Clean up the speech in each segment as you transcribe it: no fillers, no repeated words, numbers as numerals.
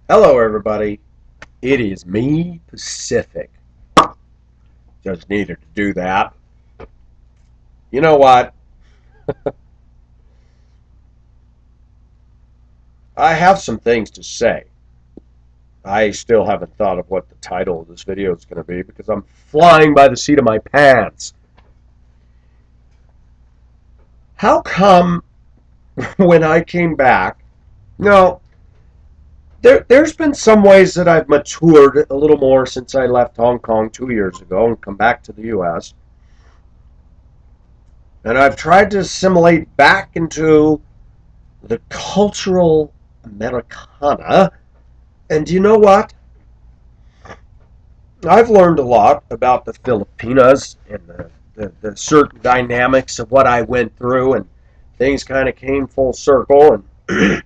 Hello, everybody. It is me, Pacific. Just needed to do that. You know what? I have some things to say. I still haven't thought of what the title of this video is going to be because I'm flying by the seat of my pants. How come when I came back, no, there's been some ways that I've matured a little more since I left Hong Kong 2 years ago and come back to the U.S. And I've tried to assimilate back into the cultural Americana. And you know what? I've learned a lot about the Filipinas and the certain dynamics of what I went through, and things kind of came full circle. And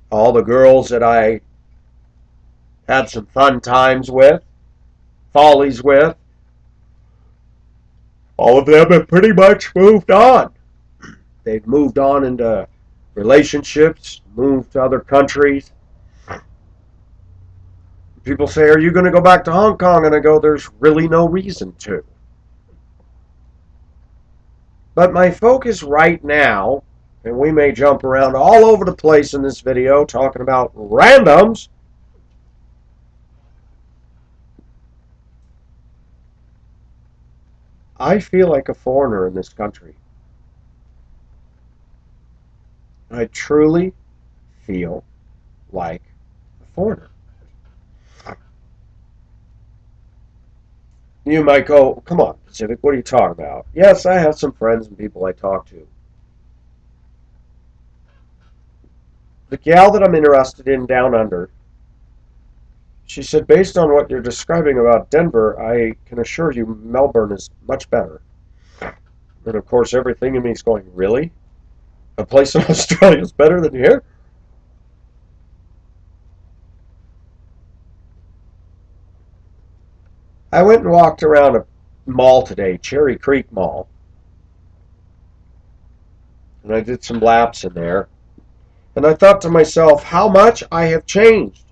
all the girls that I had some fun times with, follies with, all of them have pretty much moved on. They've moved on into relationships, moved to other countries. People say, "Are you going to go back to Hong Kong?" And I go, "There's really no reason to." But my focus right now, and we may jump around all over the place in this video talking about randoms, I feel like a foreigner in this country. I truly feel like a foreigner. You might go, "Come on, Pacific, what are you talking about?" Yes, I have some friends and people I talk to. The gal that I'm interested in down under, she said, "Based on what you're describing about Denver, I can assure you Melbourne is much better." And of course, everything in me is going, "Really? A place in Australia is better than here?" I went and walked around a mall today, Cherry Creek Mall, and I did some laps in there. And I thought to myself, how much I have changed.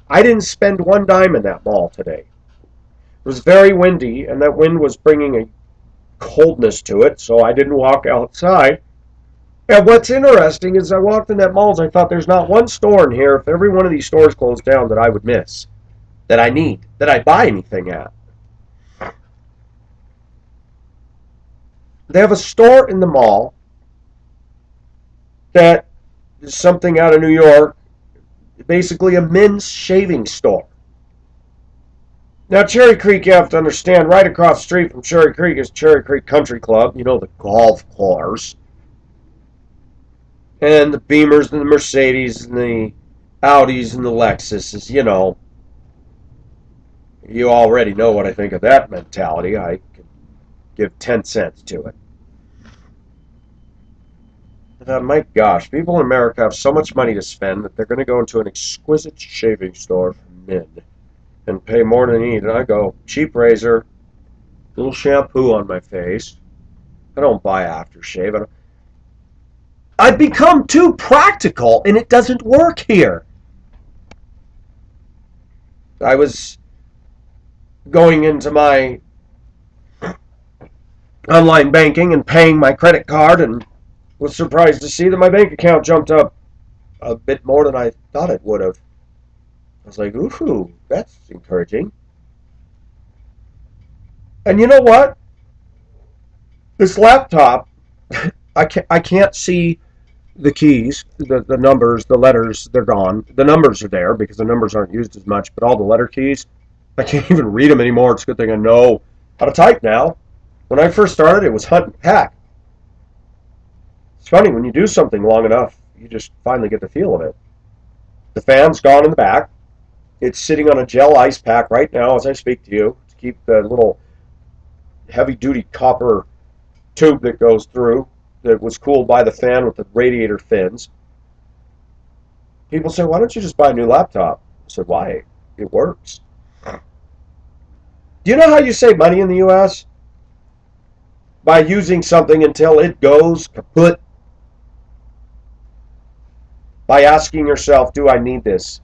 I didn't spend one dime in that mall today. It was very windy, and that wind was bringing a coldness to it, so I didn't walk outside. And what's interesting is I walked in that mall and I thought there's not one store in here, if every one of these stores closed down, that I would miss, that I need, that I buy anything at. They have a store in the mall that is something out of New York, basically a men's shaving store. Now, Cherry Creek, you have to understand, right across the street from Cherry Creek is Cherry Creek Country Club, you know, the golf course, and the Beamers and the Mercedes and the Audis and the Lexuses, you know. You already know what I think of that mentality. I could give 10 cents to it. My gosh, people in America have so much money to spend that they're going to go into an exquisite shaving store for men and pay more than they need. And I go, cheap razor, little shampoo on my face. I don't buy aftershave. I've become too practical, and it doesn't work here. I was going into my online banking and paying my credit card, and was surprised to see that my bank account jumped up a bit more than I thought it would have. I was like, ooh, that's encouraging. And you know what? This laptop, I can't see the keys, the numbers, the letters, they're gone. The numbers are there because the numbers aren't used as much, but all the letter keys, I can't even read them anymore. It's a good thing I know how to type now. When I first started, it was hunt and peck. It's funny, when you do something long enough, you just finally get the feel of it. The fan's gone in the back. It's sitting on a gel ice pack right now as I speak to you to keep the little heavy-duty copper tube that goes through that was cooled by the fan with the radiator fins. People say, "Why don't you just buy a new laptop?" I said, "Why? It works." Do you know how you save money in the U.S.? By using something until it goes kaput. by asking yourself, do I need this?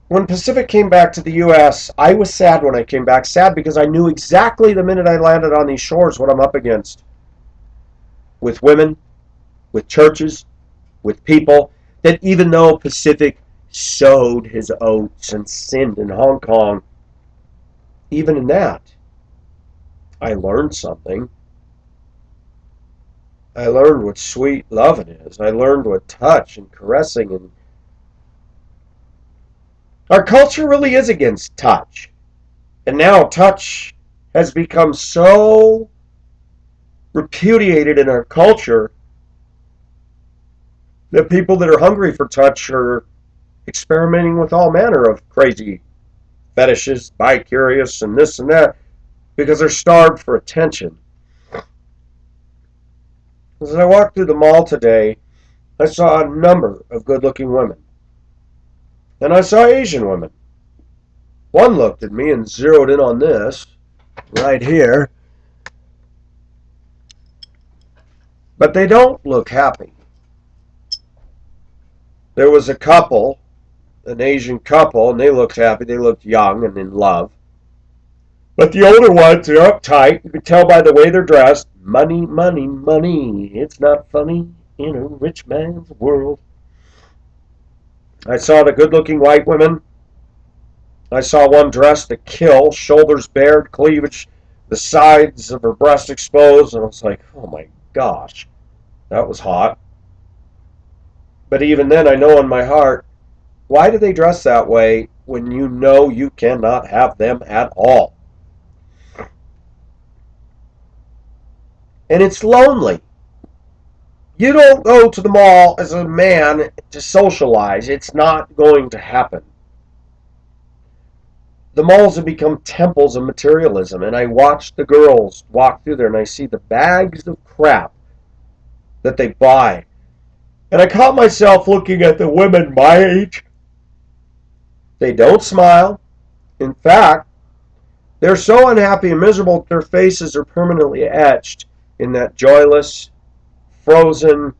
When Pacific came back to the U.S., I was sad when I came back. Sad because I knew exactly the minute I landed on these shores what I'm up against. With women, with churches, with people, that even though Pacific sowed his oats and sinned in Hong Kong, even in that, I learned something. I learned what sweet loving is. I learned what touch and caressing and our culture really is against touch. And now touch has become so repudiated in our culture that people that are hungry for touch are experimenting with all manner of crazy fetishes, bi-curious, and this and that, because they're starved for attention. As I walked through the mall today, I saw a number of good-looking women. And I saw Asian women. One looked at me and zeroed in on this, right here. But they don't look happy. There was a couple, an Asian couple, and they looked happy. They looked young and in love. But the older ones are uptight. You can tell by the way they're dressed. Money, money, money. It's not funny in a rich man's world. I saw the good-looking white women. I saw one dressed to kill, shoulders bared, cleavage, the sides of her breast exposed, and I was like, oh my gosh, that was hot. But even then, I know in my heart, why do they dress that way when you know you cannot have them at all? And it's lonely. You don't go to the mall as a man to socialize. It's not going to happen. The malls have become temples of materialism, and I watch the girls walk through there and I see the bags of crap that they buy. And I caught myself looking at the women my age. They don't smile. In fact, they're so unhappy and miserable that their faces are permanently etched in that joyless, frozen,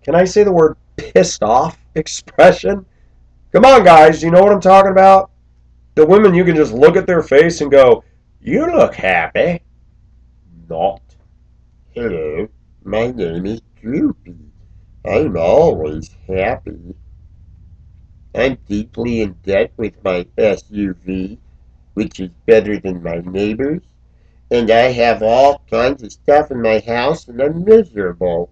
can I say the word pissed off expression? Come on, guys, you know what I'm talking about? The women, you can just look at their face and go, you look happy. Not. Hello, my name is Droopy. I'm always happy. I'm deeply in debt with my SUV, which is better than my neighbor's, and I have all kinds of stuff in my house and I'm miserable.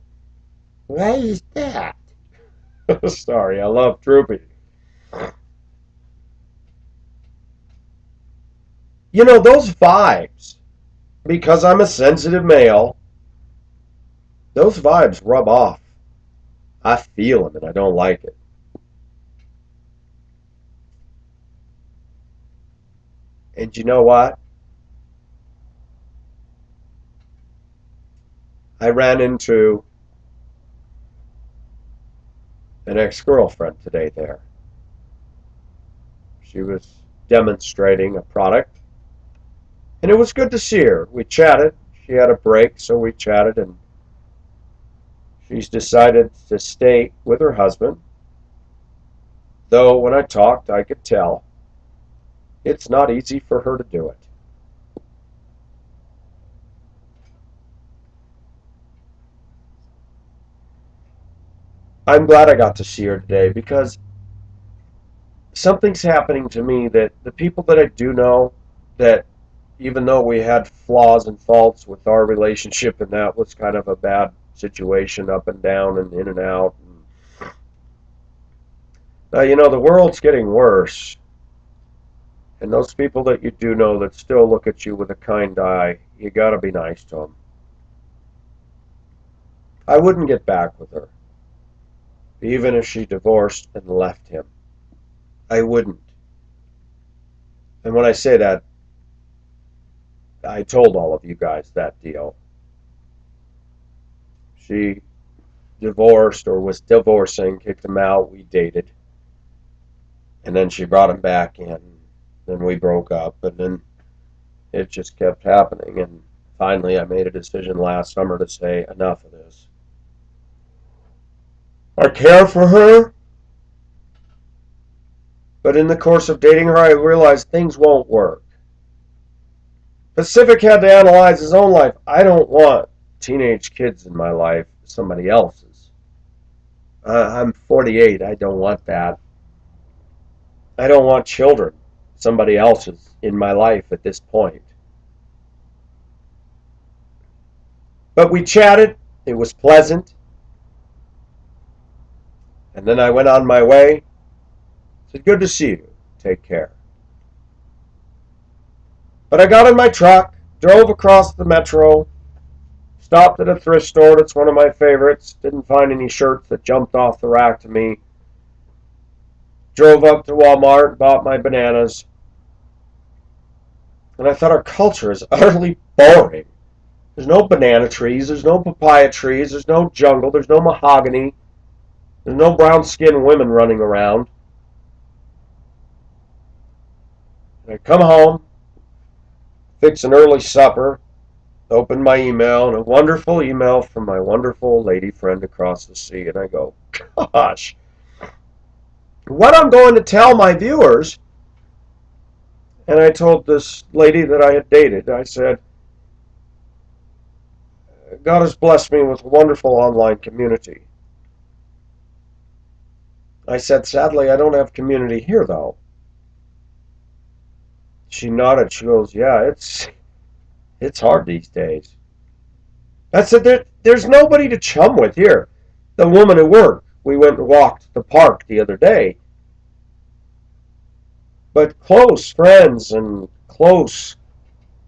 Why is that? Sorry, I love Droopy. You know, those vibes, because I'm a sensitive male, those vibes rub off. I feel them and I don't like it. And you know what? I ran into an ex-girlfriend today there. She was demonstrating a product, and it was good to see her. We chatted. She had a break, so we chatted, and she's decided to stay with her husband. Though when I talked, I could tell it's not easy for her to do it. I'm glad I got to see her today because something's happening to me that the people that I do know, that even though we had flaws and faults with our relationship and that was kind of a bad situation, up and down and in and out. You know, the world's getting worse. And those people that you do know that still look at you with a kind eye, you gotta be nice to them. I wouldn't get back with her, even if she divorced and left him. I wouldn't. And when I say that, I told all of you guys that deal. She divorced or was divorcing, kicked him out, we dated. And then she brought him back in. Then we broke up, and then it just kept happening. And finally, I made a decision last summer to say, enough of this. I care for her. But in the course of dating her, I realized things won't work. Pacific had to analyze his own life. I don't want teenage kids in my life, somebody else's. I'm 48. I don't want that. I don't want children, somebody else's, in my life at this point. But we chatted. It was pleasant. And then I went on my way. I said, good to see you. Take care. But I got in my truck, drove across the metro, stopped at a thrift store. That's one of my favorites. Didn't find any shirts that jumped off the rack to me. Drove up to Walmart, bought my bananas. And I thought our culture is utterly boring. There's no banana trees. There's no papaya trees. There's no jungle. There's no mahogany. There's no brown-skinned women running around. And I come home, fix an early supper, open my email, and a wonderful email from my wonderful lady friend across the sea. And I go, gosh, what I'm going to tell my viewers. And I told this lady that I had dated, I said, God has blessed me with a wonderful online community. I said, sadly, I don't have community here, though. She nodded. She goes, yeah, it's hard these days. I said, there's nobody to chum with here. The woman at work, we went and walked the park the other day. But close friends and close,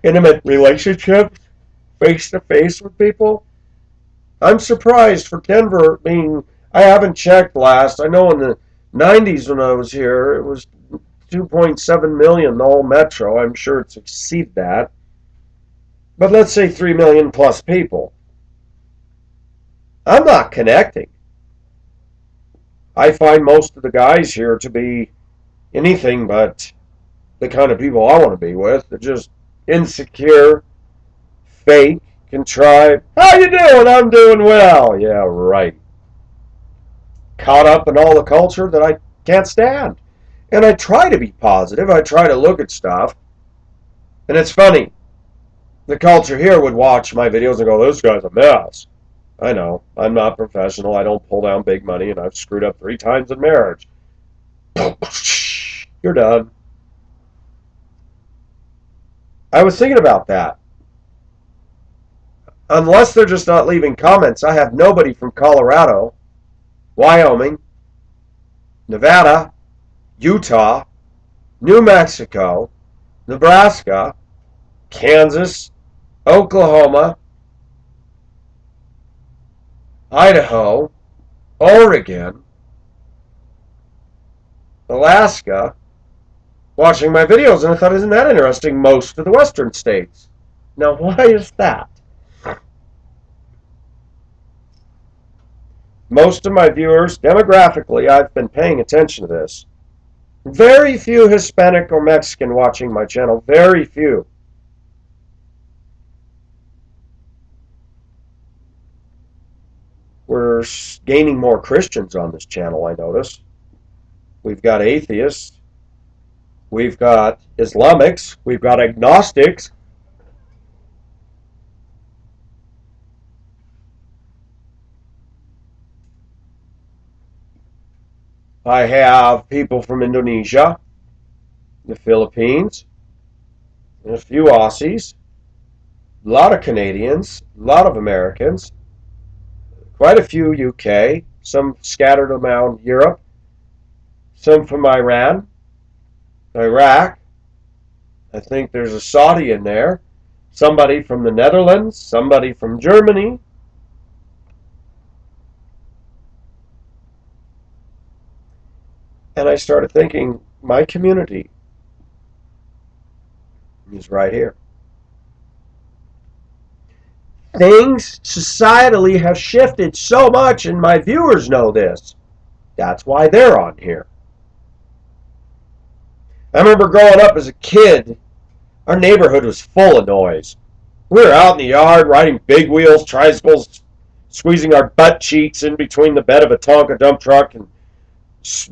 intimate relationships, face-to-face with people, I'm surprised for Denver being, I haven't checked last. I know in the 90s when I was here, it was 2.7 million, the whole metro. I'm sure it's exceeded that. But let's say 3 million plus people. I'm not connecting. I find most of the guys here to be anything but the kind of people I want to be with. They're just insecure, fake, contrived. How you doing? I'm doing well. Yeah, right. Caught up in all the culture that I can't stand. And I try to be positive. I try to look at stuff. And it's funny. The culture here would watch my videos and go, this guy's a mess. I know. I'm not professional. I don't pull down big money, and I've screwed up 3 times in marriage. You're done. I was thinking about that. Unless they're just not leaving comments, I have nobody from Colorado, Wyoming, Nevada, Utah, New Mexico, Nebraska, Kansas, Oklahoma, Idaho, Oregon, Alaska, watching my videos, and I thought, isn't that interesting? Most of the western states. Now, why is that? Most of my viewers, demographically, I've been paying attention to this. Very few Hispanic or Mexican watching my channel. Very few. We're gaining more Christians on this channel, I notice. We've got atheists. We've got Islamics. We've got agnostics. I have people from Indonesia, the Philippines, and a few Aussies, a lot of Canadians, a lot of Americans, quite a few UK, some scattered around Europe, some from Iran, Iraq. I think there's a Saudi in there, somebody from the Netherlands, somebody from Germany. And I started thinking, my community is right here. Things societally have shifted so much, and my viewers know this. That's why they're on here. I remember growing up as a kid, our neighborhood was full of noise. We were out in the yard riding big wheels, tricycles, squeezing our butt cheeks in between the bed of a Tonka dump truck and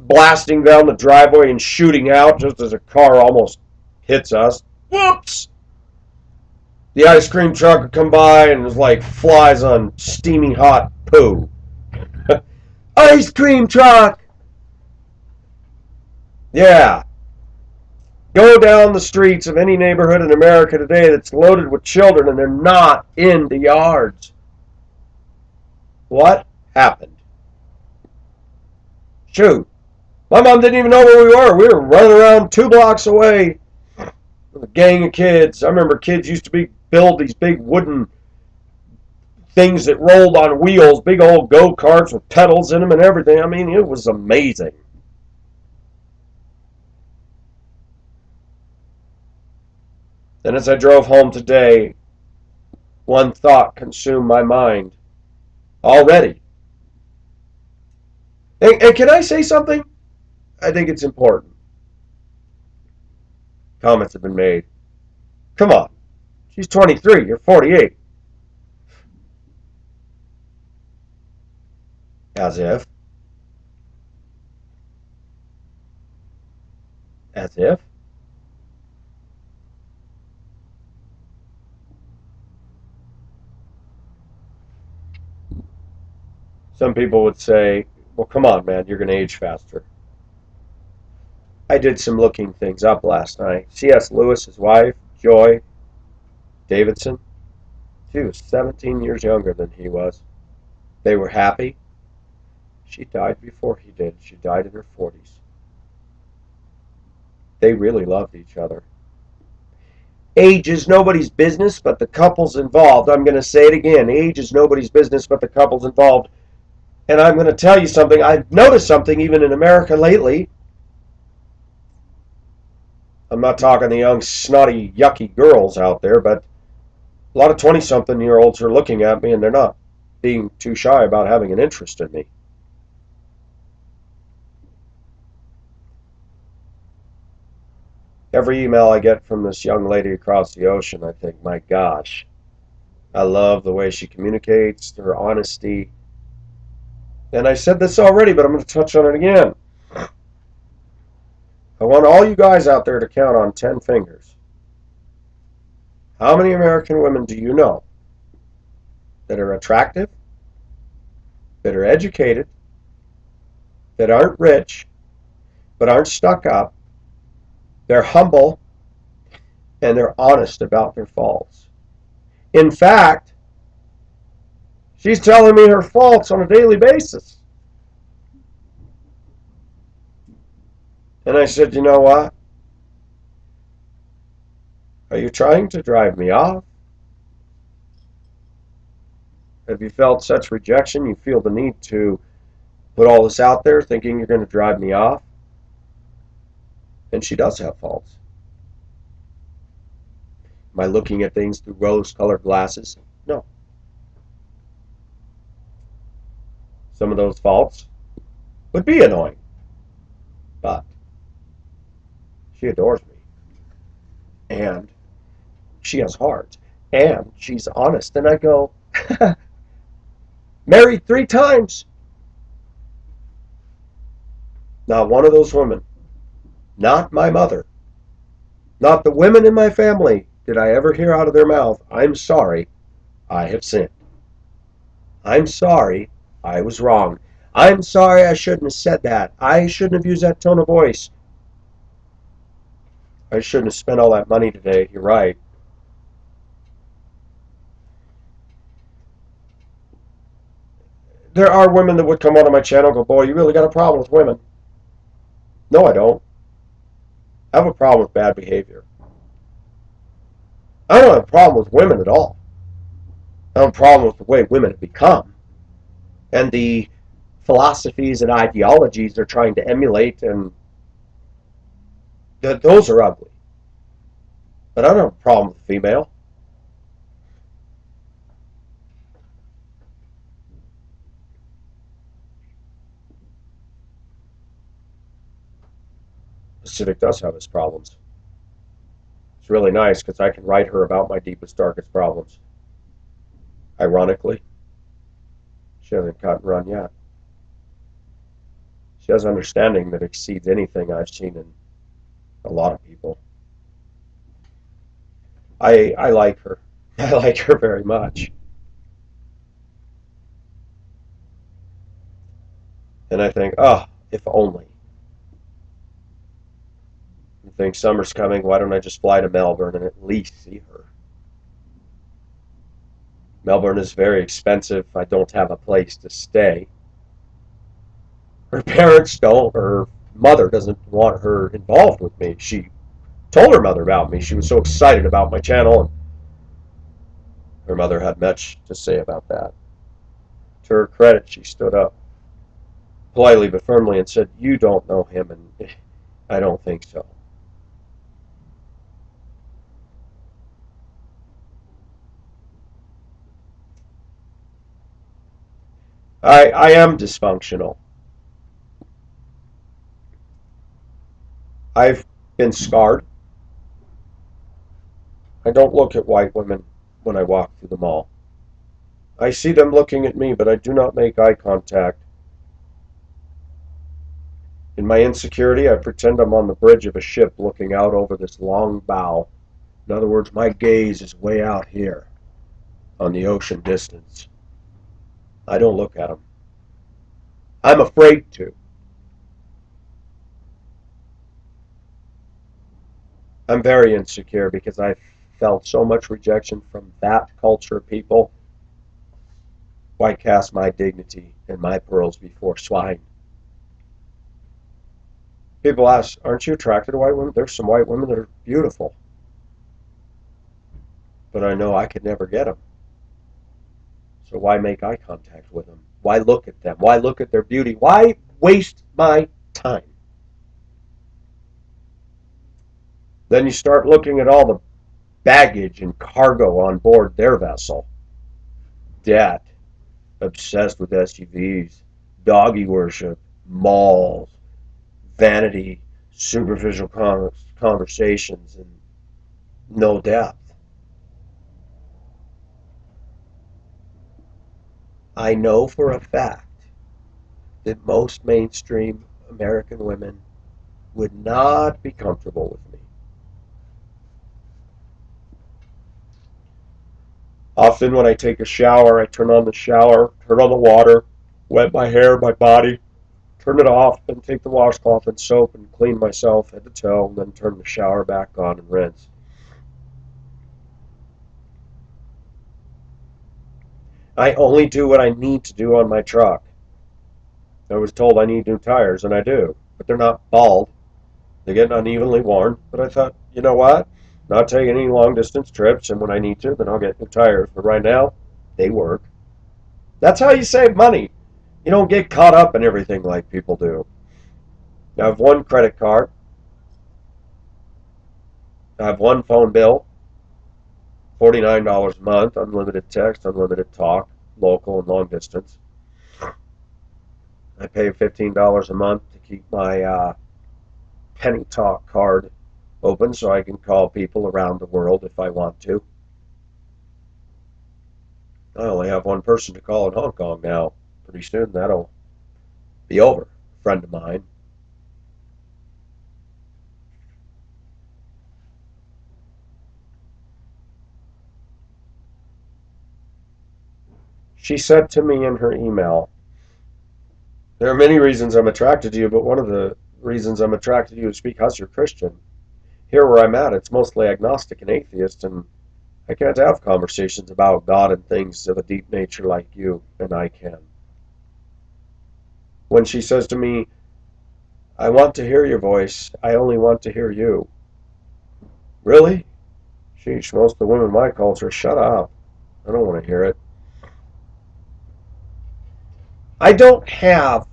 blasting down the driveway and shooting out just as a car almost hits us. Whoops! The ice cream truck would come by and it was like flies on steaming hot poo. Ice cream truck! Yeah. Go down the streets of any neighborhood in America today that's loaded with children and they're not in the yards. What happened? Shoot. My mom didn't even know where we were. We were running around 2 blocks away with a gang of kids. I remember kids used to build these big wooden things that rolled on wheels, big old go-karts with pedals in them and everything. I mean, it was amazing. Then as I drove home today, one thought consumed my mind already. And can I say something? I think it's important. Comments have been made. Come on. She's 23. You're 48. As if. As if. Some people would say, well, come on, man, you're going to age faster. I did some looking things up last night. C.S. Lewis, his wife, Joy Davidson, she was 17 years younger than he was. They were happy. She died before he did. She died in her 40s. They really loved each other. Age is nobody's business but the couples involved. I'm going to say it again. Age is nobody's business but the couples involved. And I'm going to tell you something. I've noticed something even in America lately. I'm not talking the young, snotty, yucky girls out there, but a lot of 20-something-year-olds are looking at me and they're not being too shy about having an interest in me. Every email I get from this young lady across the ocean, I think, my gosh, I love the way she communicates, her honesty. And I said this already, but I'm going to touch on it again. I want all you guys out there to count on 10 fingers. How many American women do you know that are attractive, that are educated, that aren't rich, but aren't stuck up, they're humble, and they're honest about their faults? In fact, she's telling me her faults on a daily basis. And I said, you know what? Are you trying to drive me off? Have you felt such rejection you feel the need to put all this out there thinking you're going to drive me off? And she does have faults. Am I looking at things through rose-colored glasses? No. Some of those faults would be annoying. But she adores me. And she has heart. And she's honest. And I go, married 3 times. Not one of those women, not my mother, not the women in my family, did I ever hear out of their mouth, I'm sorry, I have sinned. I'm sorry, I was wrong. I'm sorry, I shouldn't have said that. I shouldn't have used that tone of voice. I shouldn't have spent all that money today. You're right. There are women that would come onto my channel and go, boy, you really got a problem with women. No, I don't. I have a problem with bad behavior. I don't have a problem with women at all. I have a problem with the way women have become and the philosophies and ideologies they're trying to emulate, and those are ugly. But I don't have a problem with female. Pacific does have its problems. It's really nice because I can write her about my deepest, darkest problems. Ironically. She hasn't cut and run yet. She has understanding that exceeds anything I've seen in a lot of people. I like her. I like her very much. And I think, oh, if only. I think summer's coming. Why don't I just fly to Melbourne and at least see her? Melbourne is very expensive. I don't have a place to stay. Her parents don't. Her mother doesn't want her involved with me. She told her mother about me. She was so excited about my channel, and her mother had much to say about that. To her credit, she stood up politely but firmly and said, "You don't know him," and I don't think so. I am dysfunctional. I've been scarred. I don't look at white women when I walk through the mall. I see them looking at me, but I do not make eye contact. In my insecurity, I pretend I'm on the bridge of a ship looking out over this long bow. In other words, my gaze is way out here on the ocean distance. I don't look at them. I'm afraid to. I'm very insecure because I felt so much rejection from that culture of people. Why cast my dignity and my pearls before swine? People ask, aren't you attracted to white women? There's some white women that are beautiful. But I know I could never get them. So why make eye contact with them? Why look at them? Why look at their beauty? Why waste my time? Then you start looking at all the baggage and cargo on board their vessel. Debt, obsessed with SUVs, doggy worship, malls, vanity, superficial conversations, and no depth. I know for a fact that most mainstream American women would not be comfortable with me. Often when I take a shower, I turn on the shower, turn on the water, wet my hair, my body, turn it off, and take the washcloth and soap and clean myself head to toe, and then turn the shower back on and rinse. I only do what I need to do on my truck. I was told I need new tires, and I do, but they're not bald. They get unevenly worn, but I thought, you know what? Not taking any long distance trips, and when I need to, then I'll get new tires. But right now, they work. That's how you save money. You don't get caught up in everything like people do. I have one credit card. I have one phone bill, $49 a month, unlimited text, unlimited talk, local and long distance. I pay $15 a month to keep my Penny Talk card open so I can call people around the world if I want to. I only have one person to call in Hong Kong now. Pretty soon that'll be over. A friend of mine. She said to me in her email, there are many reasons I'm attracted to you, but one of the reasons I'm attracted to you is because you're Christian. Here where I'm at, it's mostly agnostic and atheist, and I can't have conversations about God and things of a deep nature like you and I can. When she says to me, I want to hear your voice, I only want to hear you. Really? Sheesh, most of the women in my culture, shut up. I don't want to hear it. I don't have,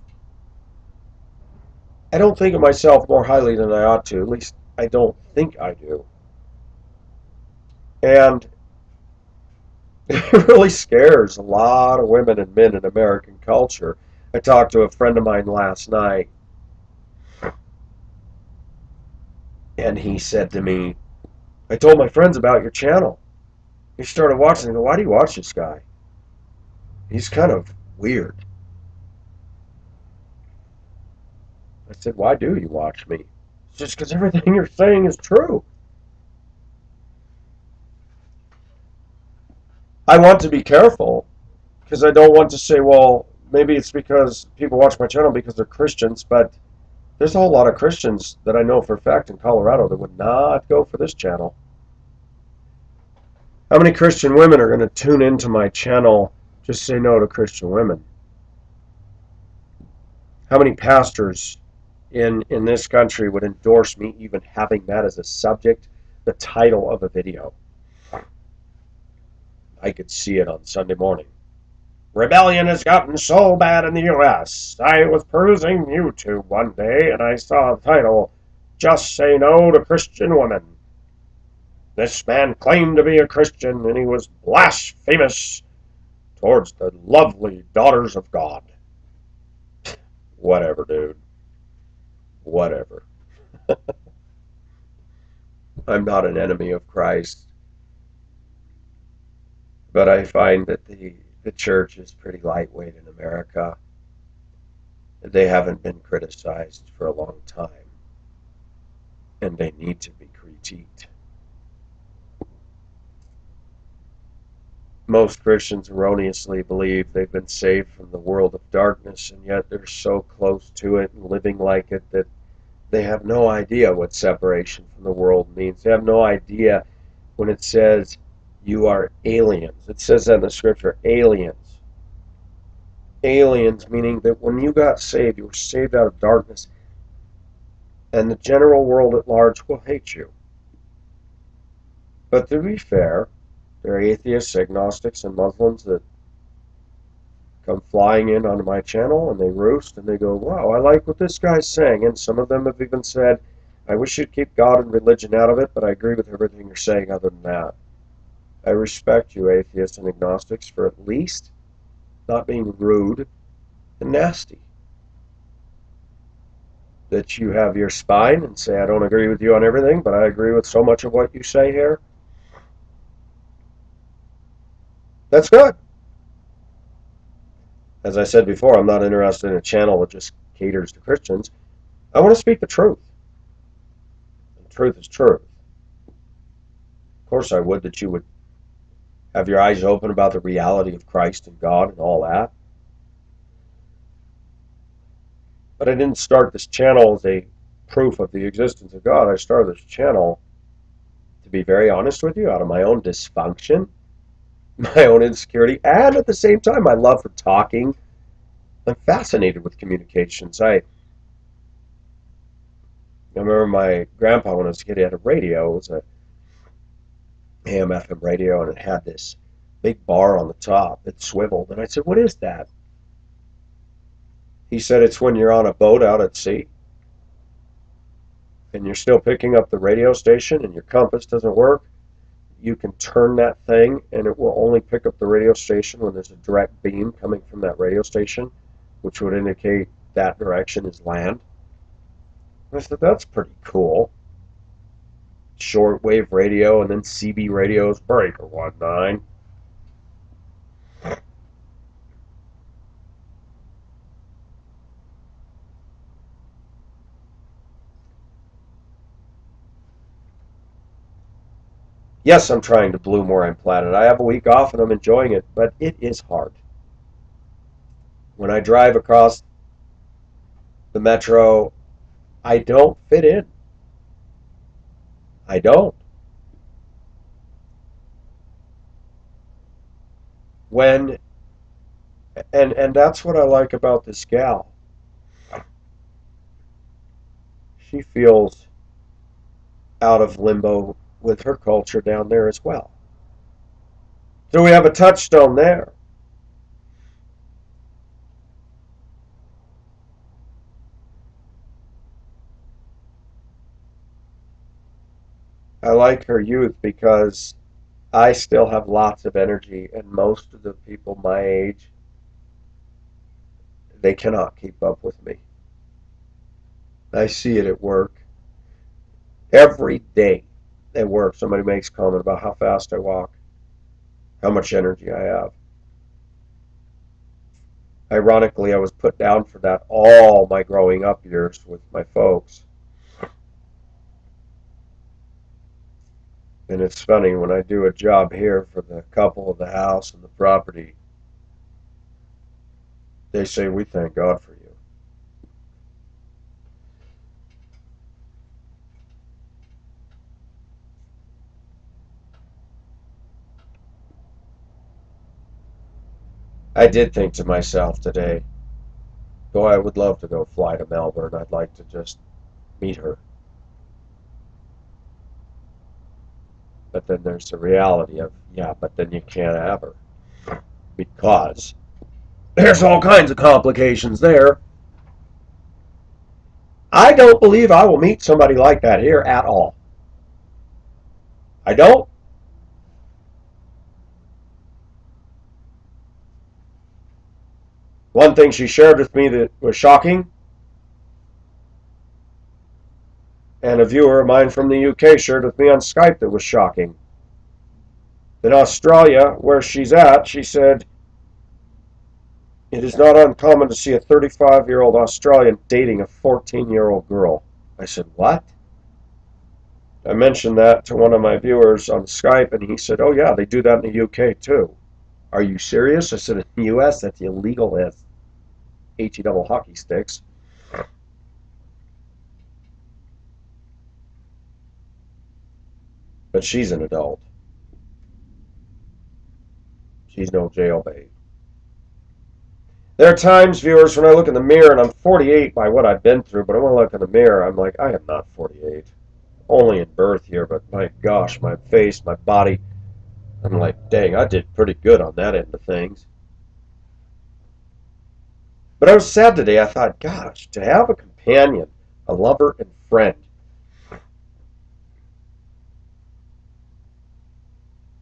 I don't think of myself more highly than I ought to. At least I don't think I do. And it really scares a lot of women and men in American culture. I talked to a friend of mine last night, and he said to me, I told my friends about your channel. He started watching. I go, why do you watch this guy? He's kind of Weird. I said, why do you watch me? It's just because everything you're saying is true. I want to be careful because I don't want to say, well, maybe it's because people watch my channel because they're Christians, but there's a whole lot of Christians that I know for a fact in Colorado that would not go for this channel. How many Christian women are going to tune into my channel just say no to Christian women? How many pastors in this country would endorse me even having that as a subject, the title of a video? I could see it on Sunday morning. Rebellion has gotten so bad in the U.S. I was perusing YouTube one day and I saw the title, Just Say No to Christian Women. This man claimed to be a Christian and he was blasphemous towards the lovely daughters of God. Whatever, dude. Whatever. I'm not an enemy of Christ, but I find that the church is pretty lightweight in America. They haven't been criticized for a long time, and they need to be critiqued. Most Christians erroneously believe they've been saved from the world of darkness, and yet they're so close to it and living like it that they have no idea what separation from the world means. They have no idea when it says you are aliens. It says that in the scripture, aliens. Aliens, meaning that when you got saved, you were saved out of darkness, and the general world at large will hate you. But to be fair, there are atheists, agnostics, and Muslims that come flying in onto my channel and they roost and they go, wow, I like what this guy's saying. And some of them have even said, I wish you'd keep God and religion out of it, but I agree with everything you're saying other than that. I respect you, atheists and agnostics, for at least not being rude and nasty. That you have your spine and say, I don't agree with you on everything, but I agree with so much of what you say here. That's good. As I said before, I'm not interested in a channel that just caters to Christians. I want to speak the truth. And truth is truth. Of course, I would that you would have your eyes open about the reality of Christ and God and all that. But I didn't start this channel as a proof of the existence of God. I started this channel, to be very honest with you, out of my own dysfunction, my own insecurity, and at the same time, my love for talking. I'm fascinated with communications. I remember my grandpa, when I was a kid, he had a radio. It was a AM FM radio, and it had this big bar on the top that swiveled. And I said, what is that? He said, it's when you're on a boat out at sea and you're still picking up the radio station and your compass doesn't work. You can turn that thing and it will only pick up the radio station when there's a direct beam coming from that radio station, which would indicate that direction is land. And I said, that's pretty cool. Shortwave radio and then CB radios, breaker 19. Yes, I'm trying to bloom where I'm planted. I have a week off and I'm enjoying it, but it is hard. When I drive across the metro, I don't fit in. I don't. When and that's what I like about this gal. She feels out of limbo with her culture down there as well. So we have a touchstone there. I like her youth because I still have lots of energy, and most of the people my age, they cannot keep up with me. I see it at work. Every day at work, somebody makes a comment about how fast I walk, how much energy I have. Ironically, I was put down for that all my growing up years with my folks. And it's funny, when I do a job here for the couple of the house and the property, they say, we thank God for you. I did think to myself today, though I would love to go fly to Melbourne, I'd like to just meet her. But then there's the reality of, yeah, but then you can't have her. Because there's all kinds of complications there. I don't believe I will meet somebody like that here at all. I don't. One thing she shared with me that was shocking, and a viewer of mine from the UK shared with me on Skype that was shocking. In Australia, where she's at, she said, it is not uncommon to see a 35-year-old Australian dating a 14-year-old girl. I said, what? I mentioned that to one of my viewers on Skype, and he said, oh, yeah, they do that in the UK too. Are you serious? I said, in the US, that's illegal as HE double hockey sticks. But she's an adult. She's no jailbait. There are times, viewers, when I look in the mirror, and I'm 48 by what I've been through, but I want to look in the mirror, I'm like, I am not 48. Only in birth here, but my gosh, my face, my body, I'm like, dang, I did pretty good on that end of things. But I was sad today. I thought, gosh, to have a companion, a lover, and friend.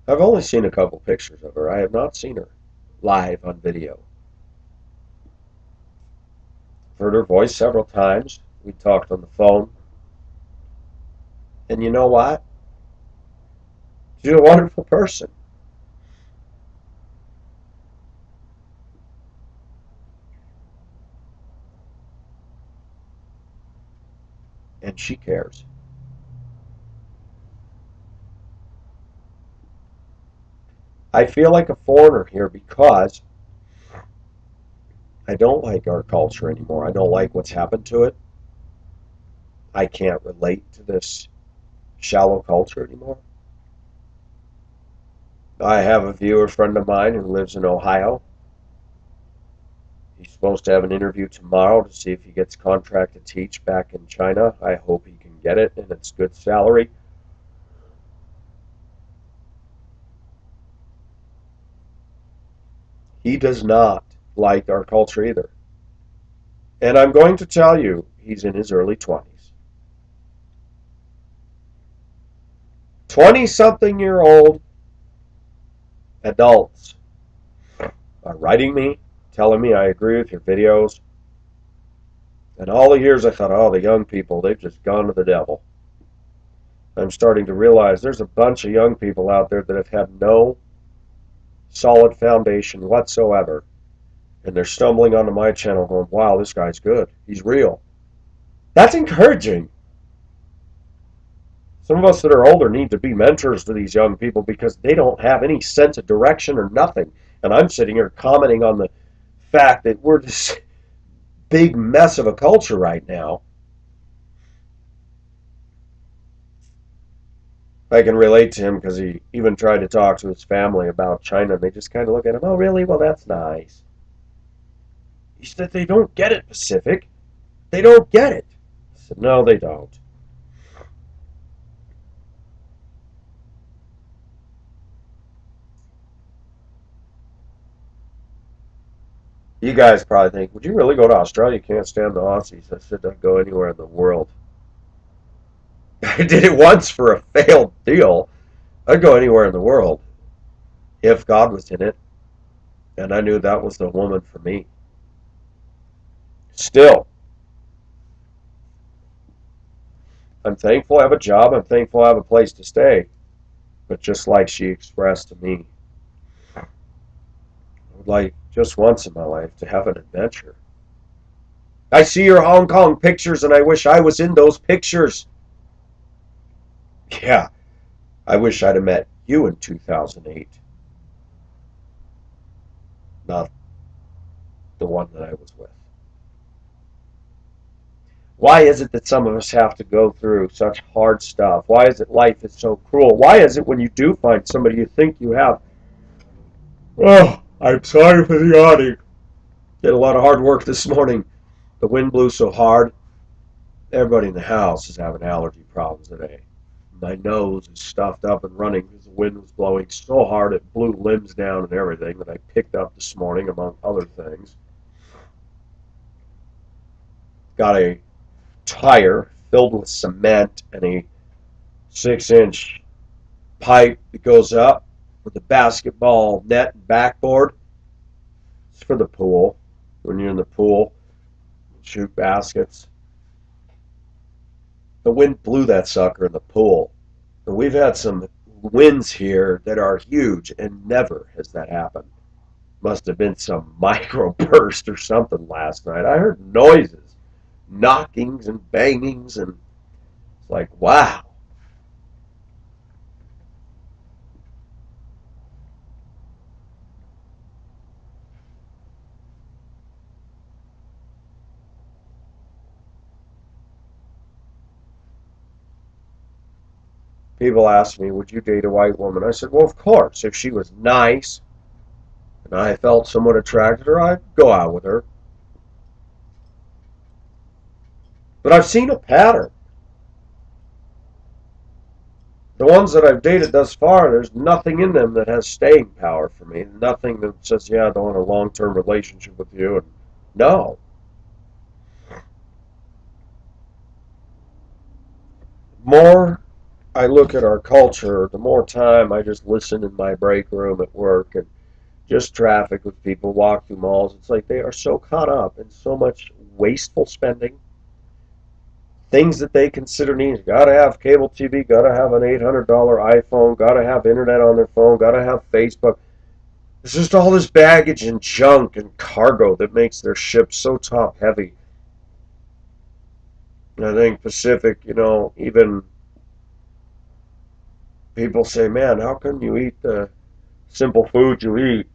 I've only seen a couple pictures of her. I have not seen her live on video. I've heard her voice several times. We talked on the phone. And you know what? She's a wonderful person. And she cares. I feel like a foreigner here because I don't like our culture anymore. I don't like what's happened to it. I can't relate to this shallow culture anymore. I have a viewer friend of mine who lives in Ohio. He's supposed to have an interview tomorrow to see if he gets contract to teach back in China. I hope he can get it, and it's good salary. He does not like our culture either. And I'm going to tell you, he's in his early 20s. 20-something-year-old adults are writing me, telling me I agree with your videos. And all the years I thought, oh, the young people, they've just gone to the devil. I'm starting to realize there's a bunch of young people out there that have had no solid foundation whatsoever. And they're stumbling onto my channel going, wow, this guy's good. He's real. That's encouraging. Some of us that are older need to be mentors to these young people because they don't have any sense of direction or nothing. And I'm sitting here commenting on the fact that we're this big mess of a culture right now. I can relate to him because he even tried to talk to his family about China, and they just kind of look at him, oh, really? Well, that's nice. He said, they don't get it, Pacific. They don't get it. I said, no, they don't. You guys probably think, would you really go to Australia? You can't stand the Aussies. I said, I'd go anywhere in the world. I did it once for a failed deal. I'd go anywhere in the world if God was in it, and I knew that was the woman for me. Still, I'm thankful I have a job. I'm thankful I have a place to stay. But just like she expressed to me, I would like just once in my life to have an adventure. I see your Hong Kong pictures and I wish I was in those pictures. Yeah, I wish I'd have met you in 2008, not the one that I was with. Why is it that some of us have to go through such hard stuff? Why is it life is so cruel? Why is it when you do find somebody you think you have? Oh, I'm sorry for the yawning. Did a lot of hard work this morning. The wind blew so hard. Everybody in the house is having allergy problems today. My nose is stuffed up and running because the wind was blowing so hard it blew limbs down and everything that I picked up this morning, among other things. Got a tire filled with cement and a 6-inch pipe that goes up with the basketball net and backboard. It's for the pool. When you're in the pool, shoot baskets. The wind blew that sucker in the pool. And we've had some winds here that are huge, and never has that happened. Must have been some microburst or something last night. I heard noises, knockings and bangings, and it's like, wow. People ask me, would you date a white woman? I said, well, of course. If she was nice and I felt somewhat attracted to her, I'd go out with her. But I've seen a pattern. The ones that I've dated thus far, there's nothing in them that has staying power for me. Nothing that says, yeah, I don't want a long-term relationship with you. And no. More I look at our culture, the more time I just listen in my break room at work and just traffic with people, walk through malls. It's like they are so caught up in so much wasteful spending, things that they consider needs. Got to have cable TV, got to have an $800 iPhone, got to have internet on their phone, got to have Facebook. It's just all this baggage and junk and cargo that makes their ship so top heavy. And I think Pacific, even people say, man, how come you eat the simple food you eat?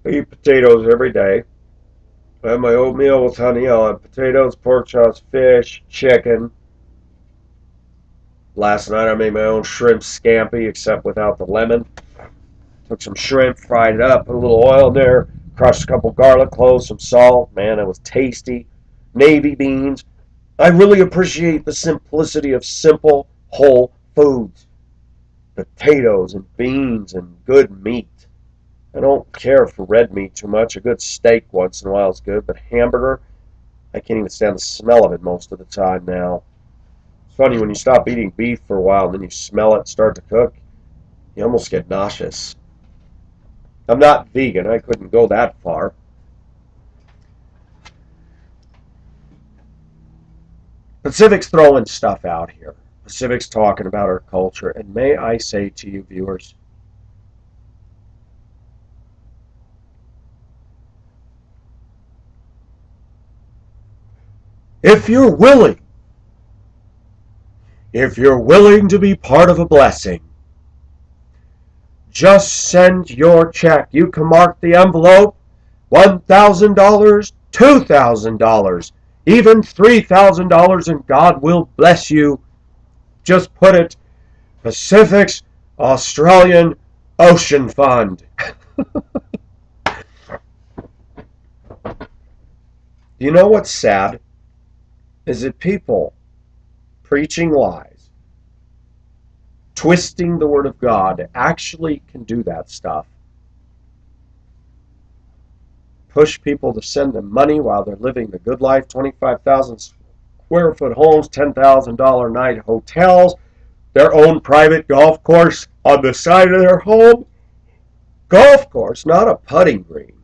I eat potatoes every day. I have my oatmeal with honey. I'll have potatoes, pork chops, fish, chicken. Last night I made my own shrimp scampi, except without the lemon. Took some shrimp, fried it up, put a little oil in there, crushed a couple garlic cloves, some salt. Man, it was tasty. Navy beans. I really appreciate the simplicity of simple, whole foods. Potatoes and beans and good meat. I don't care for red meat too much. A good steak once in a while is good, but hamburger, I can't even stand the smell of it most of the time now. It's funny when you stop eating beef for a while and then you smell it start to cook, you almost get nauseous. I'm not vegan. I couldn't go that far. Pacific's throwing stuff out here. Pacific's talking about our culture. And may I say to you, viewers, if you're willing, to be part of a blessing, just send your check. You can mark the envelope $1,000, $2,000, even $3,000, and God will bless you. Just put it Pacific's Australian Ocean Fund. You know what's sad? Is that people preaching lies, twisting the Word of God, actually can do that stuff. Push people to send them money while they're living the good life, 25,000 square foot homes, $10,000 a night hotels, their own private golf course on the side of their home. Golf course, not a putting green.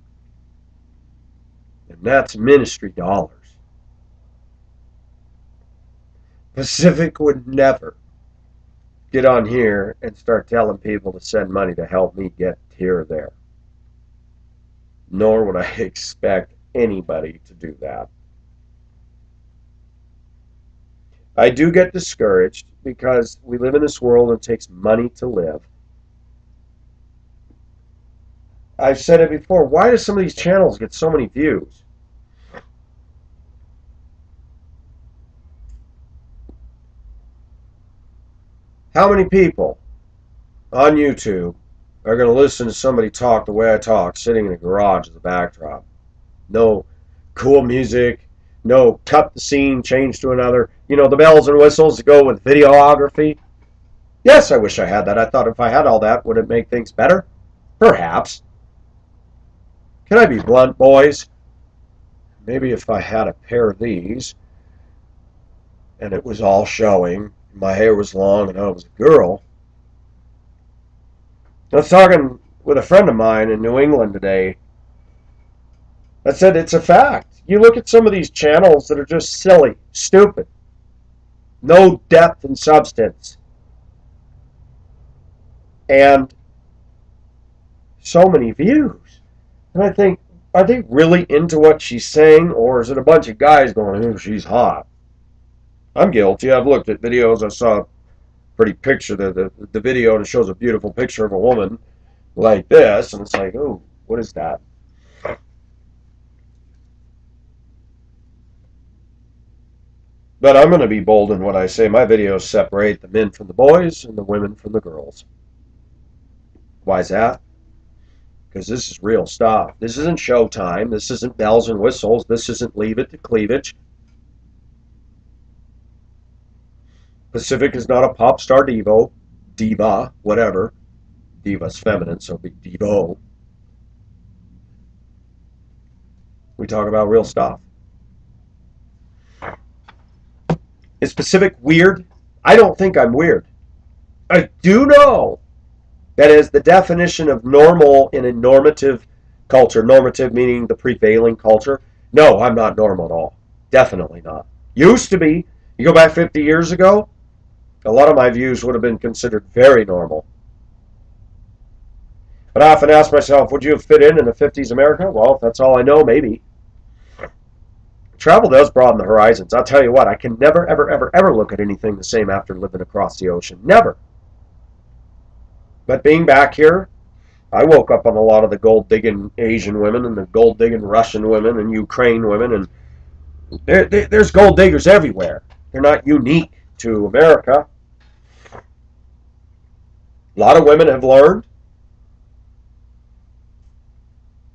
And that's ministry dollars. Pacific would never get on here and start telling people to send money to help me get here or there. nor would I expect anybody to do that. I do get discouraged because we live in this world and it takes money to live. I've said it before. Why do some of these channels get so many views? How many people on YouTube are going to listen to somebody talk the way I talk, sitting in a garage as a backdrop? No cool music, no cut the scene, change to another. You know, the bells and whistles that go with videography. Yes, I wish I had that. I thought if I had all that, would it make things better? Perhaps. Can I be blunt, boys? Maybe if I had a pair of these and it was all showing, my hair was long and I was a girl. I was talking with a friend of mine in New England today. I said it's a fact. You look at some of these channels that are just silly, stupid, no depth and substance, and so many views. And I think, are they really into what she's saying, or is it a bunch of guys going, "Oh, she's hot"? I'm guilty. I've looked at videos. I saw a pretty picture, the video that shows a beautiful picture of a woman like this, and it's like, oh, what is that? But I'm going to be bold in what I say. My videos separate the men from the boys and the women from the girls. Why is that? Because this is real stuff. This isn't Showtime. This isn't bells and whistles. This isn't Leave It to Cleavage. Pacific is not a pop star diva, whatever. Diva's feminine, so be Devo. We talk about real stuff. Is Pacific weird? I don't think I'm weird. I do know that is the definition of normal in a normative culture. Normative meaning the prevailing culture. No, I'm not normal at all. Definitely not. Used to be. You go back 50 years ago, a lot of my views would have been considered very normal. But I often ask myself, would you have fit in the 50s America? Well, if that's all I know, maybe. Travel does broaden the horizons. I'll tell you what, I can never, ever, ever, ever look at anything the same after living across the ocean. Never. But being back here, I woke up on a lot of the gold-digging Asian women and the gold-digging Russian women and Ukraine women, and there's gold diggers everywhere. They're not unique to America. A lot of women have learned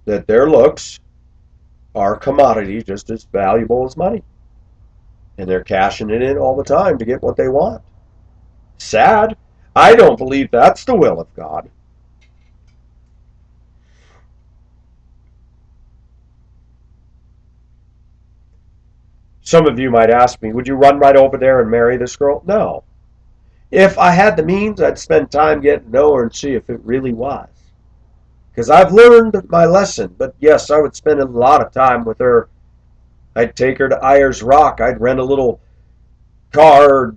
that their looks are commodity just as valuable as money. And they're cashing it in all the time to get what they want. Sad. I don't believe that's the will of God. Some of you might ask me, would you run right over there and marry this girl? No. If I had the means, I'd spend time getting to know her and see if it really was. Because I've learned my lesson. But yes, I would spend a lot of time with her. I'd take her to Ayers Rock. I'd rent a little car,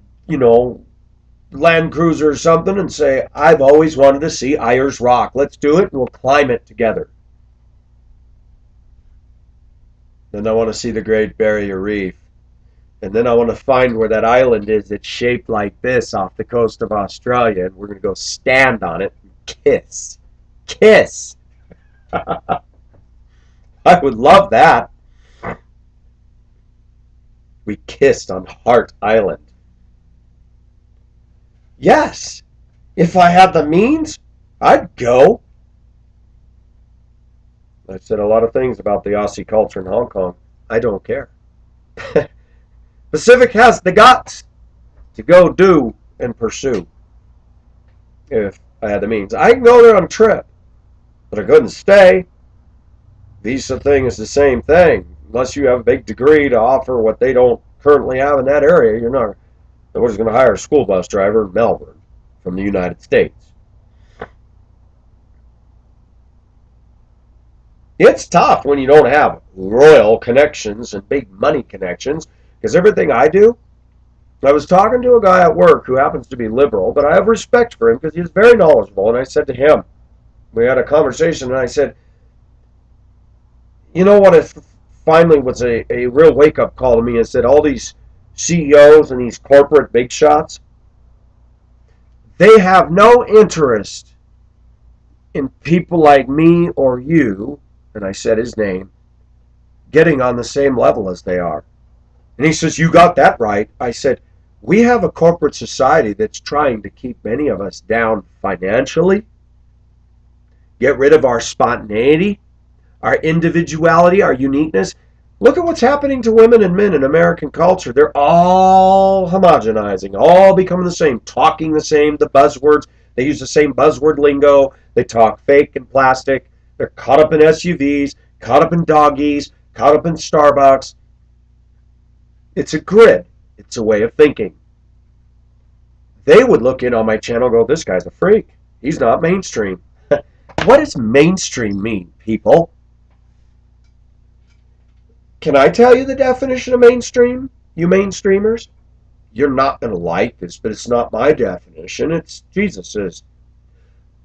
Land Cruiser or something, and say, I've always wanted to see Ayers Rock. Let's do it, and we'll climb it together. Then I want to see the Great Barrier Reef. And then I want to find where that island is that's shaped like this off the coast of Australia, and we're going to go stand on it and kiss. Kiss! I would love that. We kissed on Hart Island. Yes, if I had the means, I'd go. I said a lot of things about the Aussie culture in Hong Kong. I don't care. Pacific has the guts to go do and pursue if I had the means. I can go there on a trip, but I couldn't stay. Visa thing is the same thing. Unless you have a big degree to offer what they don't currently have in that area, you're not. Nobody's going to hire a school bus driver in Melbourne from the United States. It's tough when you don't have royal connections and big money connections, because everything I do, I was talking to a guy at work who happens to be liberal, but I have respect for him because he's very knowledgeable, and I said to him, we had a conversation, and I said, You know what? It finally was a real wake up call to me is that all these CEOs and these corporate big shots, they have no interest in people like me or you, and I said his name, getting on the same level as they are. And he says, "You got that right." I said, "We have a corporate society that's trying to keep many of us down financially, get rid of our spontaneity, our individuality, our uniqueness. Look at what's happening to women and men in American culture. They're all homogenizing, all becoming the same, talking the same, the buzzwords. They use the same buzzword lingo. They talk fake and plastic. They're caught up in SUVs, caught up in doggies, caught up in Starbucks. It's a grid. It's a way of thinking. They would look in on my channel and go, this guy's a freak. He's not mainstream. What does mainstream mean, people? Can I tell you the definition of mainstream, you mainstreamers? You're not going to like this, but it's not my definition. It's Jesus's.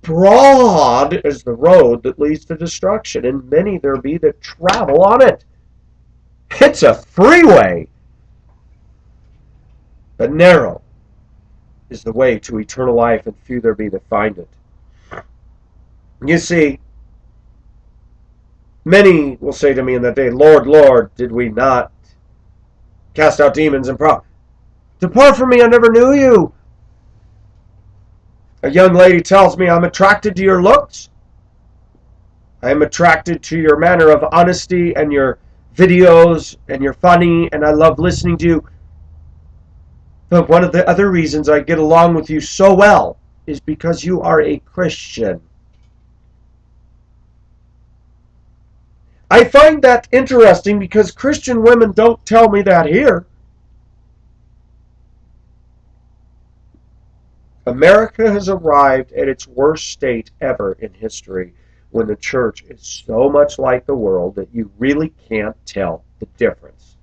Broad is the road that leads to destruction, and many there be that travel on it. It's a freeway. But narrow is the way to eternal life, and few there be that find it. You see, many will say to me in that day, Lord, Lord, did we not cast out demons and depart from me, I never knew you. A young lady tells me, I'm attracted to your looks. I am attracted to your manner of honesty and your videos, and you're funny, and I love listening to you. But one of the other reasons I get along with you so well is because you are a Christian. I find that interesting because Christian women don't tell me that here. America has arrived at its worst state ever in history when the church is so much like the world that you really can't tell the difference.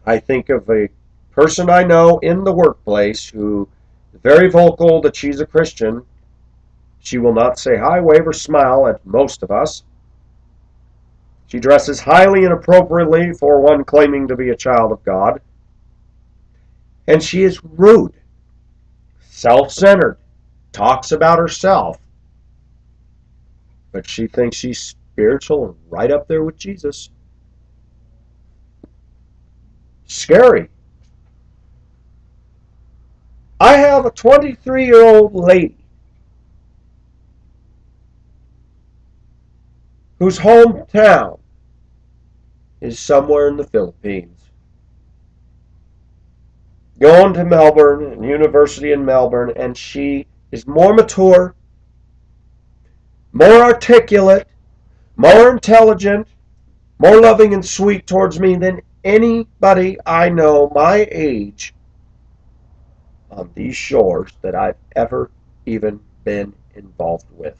I think of a person I know in the workplace who is very vocal that she's a Christian. She will not say hi, wave, or smile at most of us. She dresses highly inappropriately for one claiming to be a child of God. And she is rude, self-centered, talks about herself. But she thinks she's spiritual and right up there with Jesus. Scary. I have a 23-year-old lady whose hometown is somewhere in the Philippines. Going to Melbourne, and university in Melbourne, and she is more mature, more articulate, more intelligent, more loving and sweet towards me than anybody I know my age on these shores that I've ever even been involved with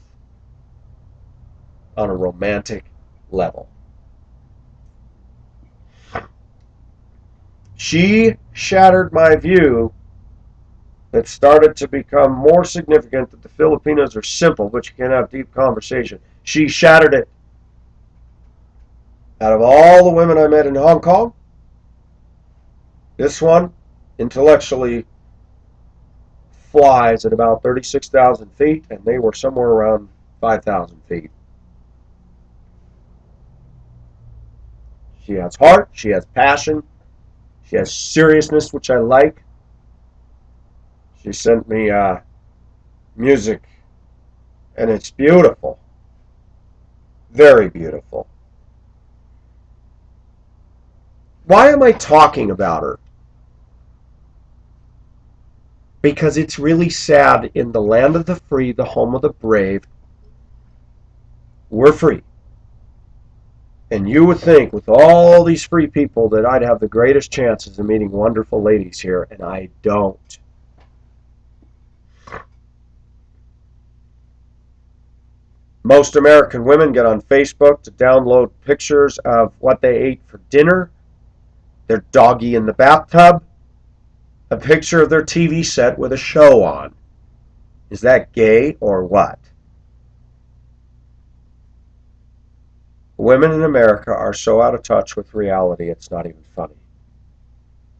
on a romantic level. She shattered my view that started to become more significant that the Filipinos are simple, but you can have deep conversation. She shattered it. Out of all the women I met in Hong Kong, this one intellectually flies at about 36,000 feet, and they were somewhere around 5,000 feet. She has heart, she has passion, she has seriousness, which I like. She sent me music, and it's beautiful. Very beautiful. Why am I talking about her? Because it's really sad. In the land of the free, the home of the brave, we're free. And you would think with all these free people that I'd have the greatest chances of meeting wonderful ladies here, and I don't. Most American women get on Facebook to download pictures of what they ate for dinner, their doggy in the bathtub, a picture of their TV set with a show on. Is that gay or what? Women in America are so out of touch with reality, it's not even funny.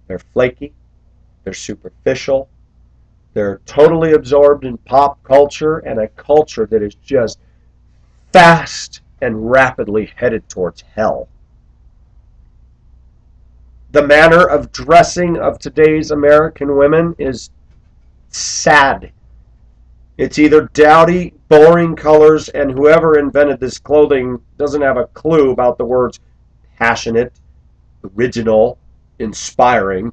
They're flaky, they're superficial, they're totally absorbed in pop culture and a culture that is just fast and rapidly headed towards hell. The manner of dressing of today's American women is sad. It's either dowdy, boring colors, and whoever invented this clothing doesn't have a clue about the words passionate, original, inspiring,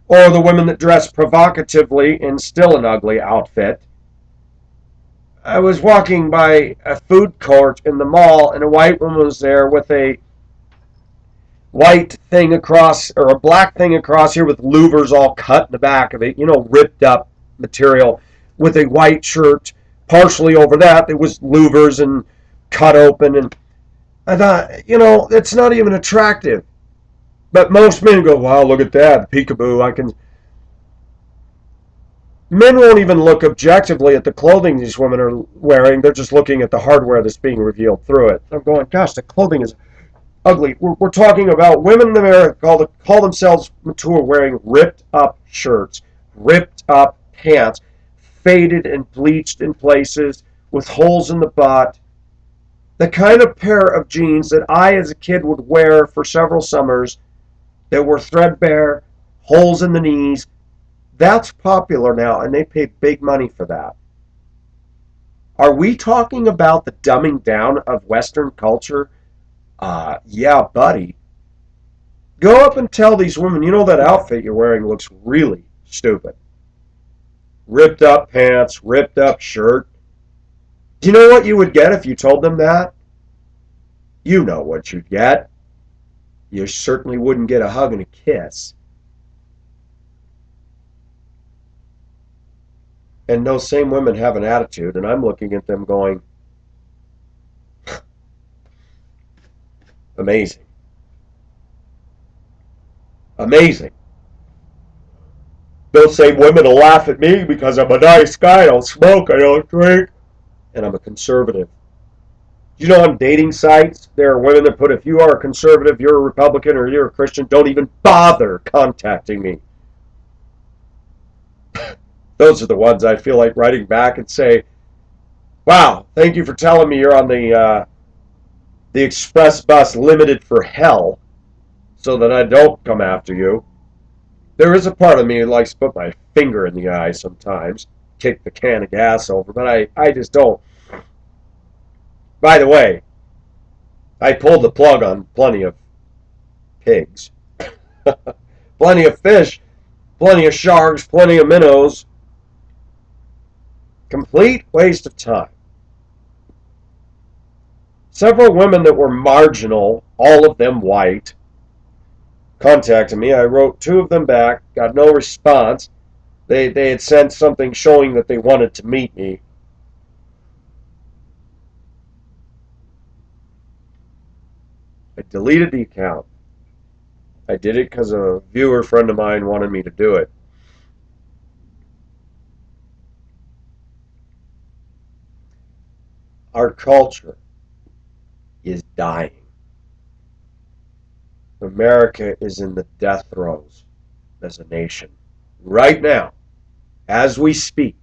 or the women that dress provocatively in still an ugly outfit. I was walking by a food court in the mall, and a white woman was there with a white thing across, or a black thing across here with louvers all cut in the back of it, ripped up material, with a white shirt partially over that. It was louvers and cut open, and I thought, it's not even attractive. But most men go, wow, look at that, peekaboo, Men won't even look objectively at the clothing these women are wearing. They're just looking at the hardware that's being revealed through it. I'm going, gosh, the clothing is ugly. We're talking about women in America call themselves mature, wearing ripped up shirts, ripped up pants, faded and bleached in places, with holes in the butt. The kind of pair of jeans that I as a kid would wear for several summers that were threadbare, holes in the knees, that's popular now, and they pay big money for that. Are we talking about the dumbing down of Western culture? Yeah, buddy. Go up and tell these women, that outfit you're wearing looks really stupid. Ripped up pants, ripped up shirt. Do you know what you would get if you told them that? You know what you'd get. You certainly wouldn't get a hug and a kiss. And those same women have an attitude, and I'm looking at them going, amazing. Amazing. Those same women will laugh at me because I'm a nice guy, I don't smoke, I don't drink, and I'm a conservative. On dating sites, there are women that put, if you are a conservative, you're a Republican, or you're a Christian, don't even bother contacting me. Those are the ones I feel like writing back and say, wow, thank you for telling me you're on the express bus limited for hell so that I don't come after you. There is a part of me that likes to put my finger in the eye sometimes, kick the can of gas over, but I just don't. By the way, I pulled the plug on plenty of pigs, plenty of fish, plenty of sharks, plenty of minnows. Complete waste of time. Several women that were marginal, all of them white, contacted me. I wrote 2 of them back, got no response. They had sent something showing that they wanted to meet me. I deleted the account. I did it because a viewer friend of mine wanted me to do it. Our culture is dying. America is in the death throes as a nation. Right now, as we speak.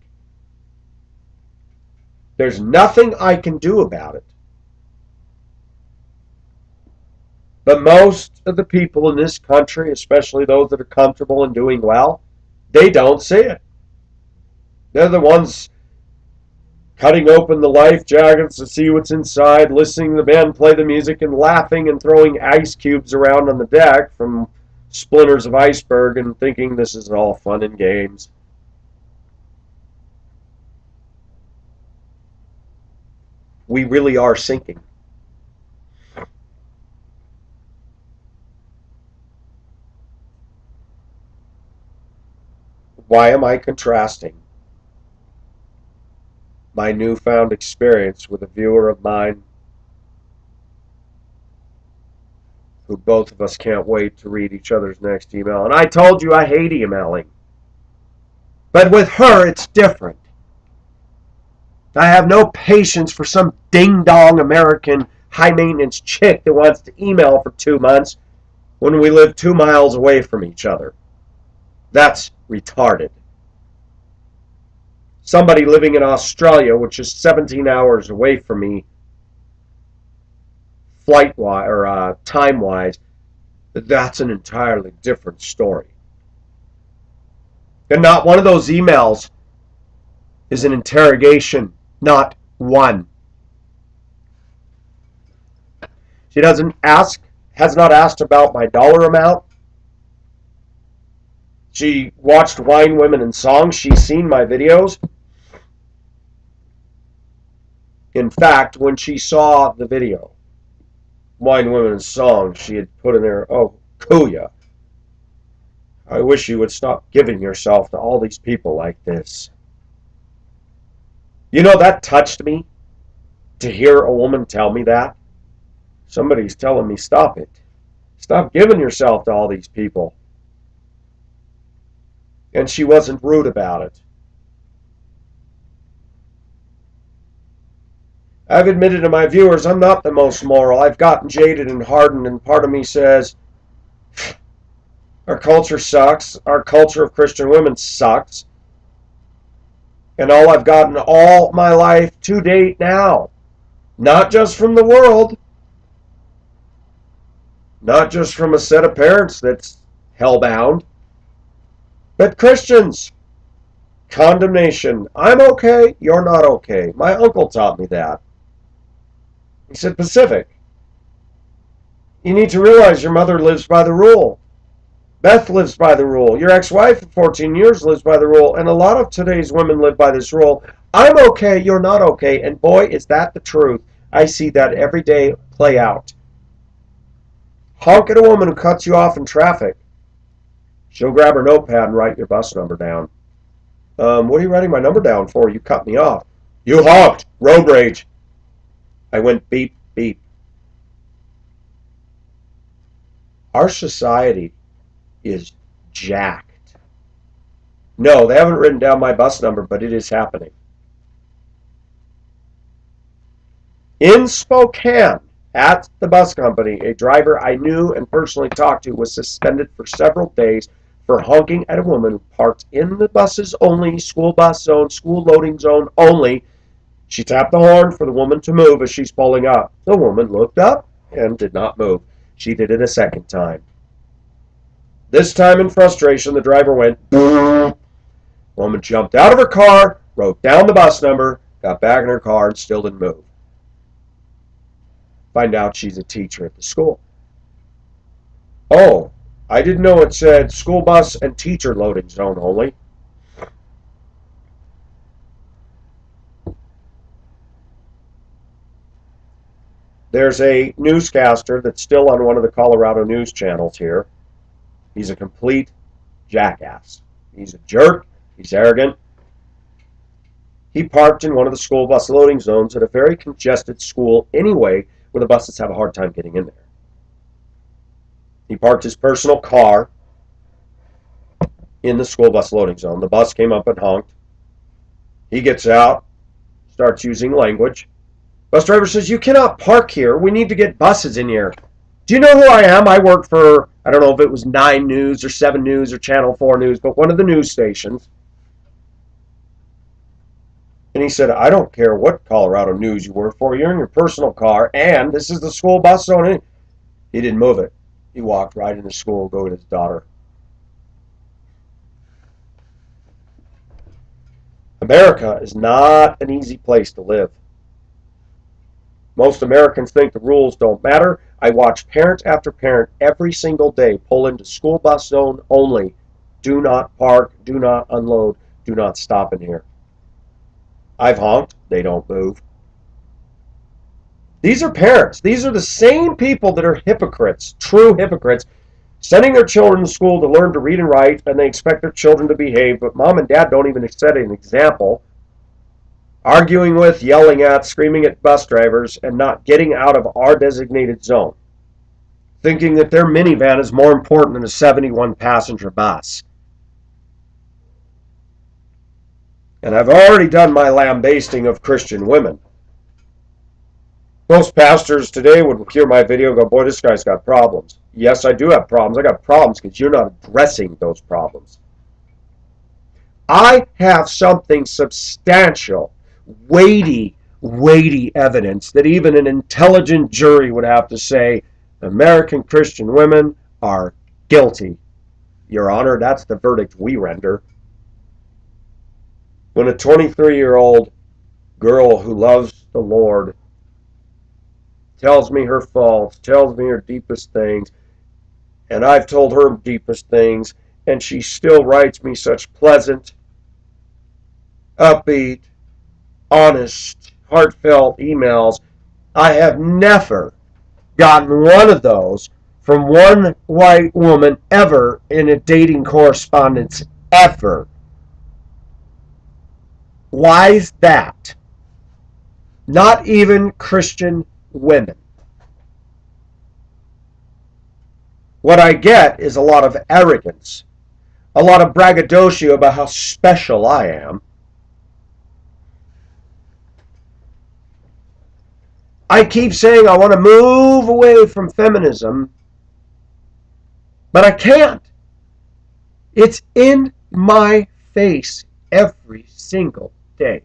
There's nothing I can do about it. But most of the people in this country, especially those that are comfortable and doing well, they don't see it. They're the ones cutting open the life jackets to see what's inside, listening to the band play the music, and laughing and throwing ice cubes around on the deck from splinters of iceberg and thinking this is all fun and games. We really are sinking. Why am I contrasting my newfound experience with a viewer of mine who both of us can't wait to read each other's next email? And I told you I hate emailing. But with her, it's different. I have no patience for some ding-dong American high maintenance chick that wants to email for 2 months when we live 2 miles away from each other. That's retarded. Somebody living in Australia, which is 17 hours away from me, flight-wise or time-wise, that's an entirely different story. And not one of those emails is an interrogation. Not one. She has not asked about my dollar amount. She watched Wine, Women, and Songs. She's seen my videos. In fact, when she saw the video, Wine, Women, and Songs, she had put in there, "Oh, Kuya, I wish you would stop giving yourself to all these people like this." You know, that touched me to hear a woman tell me that. Somebody's telling me, stop it. Stop giving yourself to all these people. And she wasn't rude about it. I've admitted to my viewers I'm not the most moral. I've gotten jaded and hardened, and part of me says, our culture sucks. Our culture of Christian women sucks. And all I've gotten all my life to date now, not just from the world, not just from a set of parents that's hellbound, but Christians. Condemnation. I'm okay, you're not okay. My uncle taught me that. He said, Pacific, you need to realize your mother lives by the rule. Beth lives by the rule. Your ex-wife of 14 years lives by the rule. And a lot of today's women live by this rule. I'm okay, you're not okay. And boy, is that the truth. I see that every day play out. Honk at a woman who cuts you off in traffic. She'll grab her notepad and write your bus number down. What are you writing my number down for? You cut me off. You honked. Road rage. I went beep, beep. Our society is jacked. No, they haven't written down my bus number, but it is happening. In Spokane, at the bus company, a driver I knew and personally talked to was suspended for several days for honking at a woman who parked in the buses only, school bus zone, school loading zone only. She tapped the horn for the woman to move as she's pulling up. The woman looked up and did not move. She did it a second time. This time in frustration, the driver went, "Brrr." The woman jumped out of her car, wrote down the bus number, got back in her car, and still didn't move. Find out she's a teacher at the school. Oh, I didn't know it said school bus and teacher loading zone only. There's a newscaster that's still on one of the Colorado news channels here. He's a complete jackass. He's a jerk. He's arrogant. He parked in one of the school bus loading zones at a very congested school anyway, where the buses have a hard time getting in there. He parked his personal car in the school bus loading zone. The bus came up and honked. He gets out, starts using language. Bus driver says, "You cannot park here. We need to get buses in here. Do you know who I am? I work for," I don't know if it was 9 News or 7 News or Channel 4 News, but one of the news stations. And he said, "I don't care what Colorado News you work for. You're in your personal car, and this is the school bus zone." He didn't move it. He walked right into school, go with his daughter. America is not an easy place to live. Most Americans think the rules don't matter. I watch parent after parent every single day pull into school bus zone only. Do not park, do not unload, do not stop in here. I've honked, they don't move. These are parents. These are the same people that are hypocrites, true hypocrites, sending their children to school to learn to read and write, and they expect their children to behave, but mom and dad don't even set an example. Arguing with, yelling at, screaming at bus drivers, and not getting out of our designated zone. Thinking that their minivan is more important than a 71-passenger bus. And I've already done my lambasting of Christian women. Most pastors today would hear my video and go, boy, this guy's got problems. Yes, I do have problems. I got problems because you're not addressing those problems. I have something substantial, weighty evidence that even an intelligent jury would have to say American Christian women are guilty. Your Honor, that's the verdict we render. When a 23-year-old girl who loves the Lord tells me her faults, tells me her deepest things, and I've told her deepest things, and she still writes me such pleasant, upbeat, honest, heartfelt emails. I have never gotten one of those from one white woman ever in a dating correspondence, ever. Why is that? Not even Christian women. What I get is a lot of arrogance, a lot of braggadocio about how special I am. I keep saying I want to move away from feminism, but I can't. It's in my face every single day.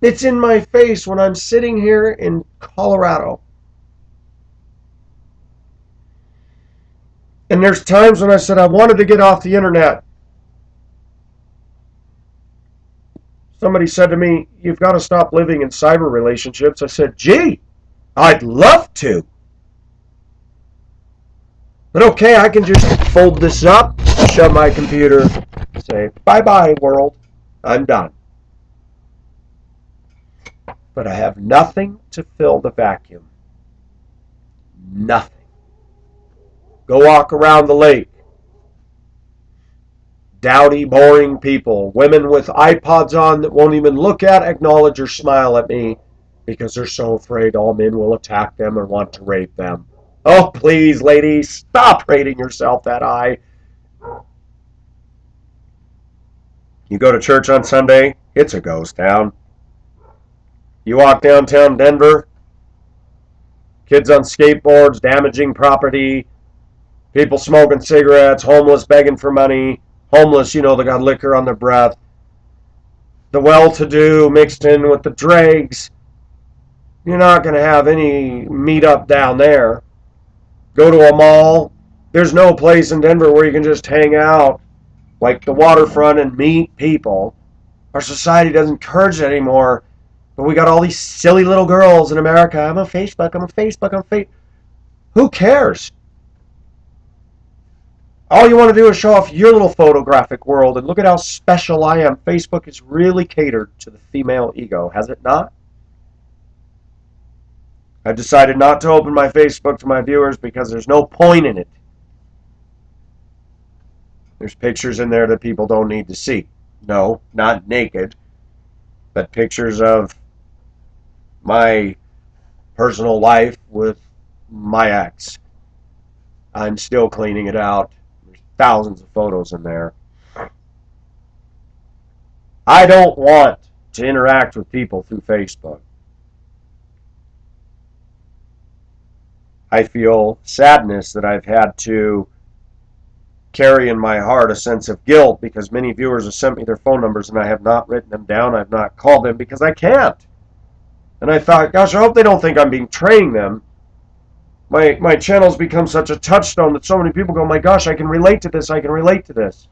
It's in my face when I'm sitting here in Colorado. And there's times when I said I wanted to get off the internet. Somebody said to me, you've got to stop living in cyber relationships. I said, gee, I'd love to. But okay, I can just fold this up, shut my computer, say, bye-bye, world. I'm done. But I have nothing to fill the vacuum. Nothing. Go walk around the lake. Dowdy, boring people. Women with iPods on that won't even look at, acknowledge, or smile at me because they're so afraid all men will attack them or want to rape them. Oh, please, ladies, stop rating yourself that high. You go to church on Sunday, it's a ghost town. You walk downtown Denver, kids on skateboards damaging property, people smoking cigarettes, homeless begging for money, homeless, they got liquor on their breath, the well-to-do mixed in with the dregs. You're not going to have any meetup down there. Go to a mall. There's no place in Denver where you can just hang out like the waterfront and meet people. Our society doesn't encourage it anymore. But we got all these silly little girls in America. I'm on Facebook. Who cares? All you want to do is show off your little photographic world and look at how special I am. Facebook is really catered to the female ego, has it not? I've decided not to open my Facebook to my viewers because there's no point in it. There's pictures in there that people don't need to see. No, not naked, but pictures of my personal life with my ex. I'm still cleaning it out. There's thousands of photos in there. I don't want to interact with people through Facebook. I feel sadness that I've had to carry in my heart a sense of guilt because many viewers have sent me their phone numbers and I have not written them down. I've not called them because I can't. And I thought, gosh, I hope they don't think I'm betraying them. My channel's become such a touchstone that so many people go, my gosh, I can relate to this, I can relate to this.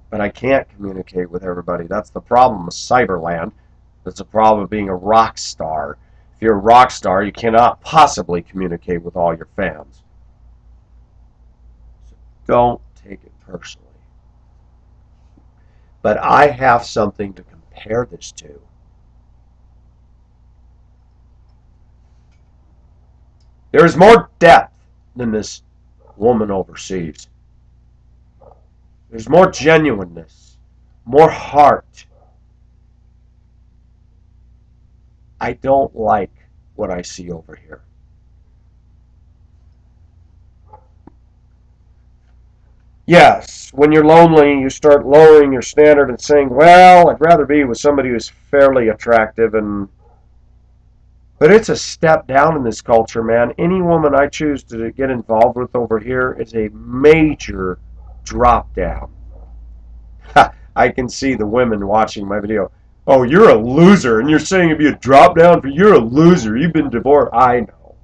But I can't communicate with everybody. That's the problem with Cyberland. That's the problem of being a rock star. If you're a rock star, you cannot possibly communicate with all your fans. So don't take it personally. But I have something to compare this to. There is more depth than this woman overseas. There's more genuineness, more heart. I don't like what I see over here. Yes, when you're lonely, you start lowering your standard and saying, well, I'd rather be with somebody who's fairly attractive. But it's a step down in this culture, man. Any woman I choose to get involved with over here is a major drop down. I can see the women watching my video. Oh, you're a loser, and you're saying it'd be a drop down for you're a loser. You've been divorced. I know.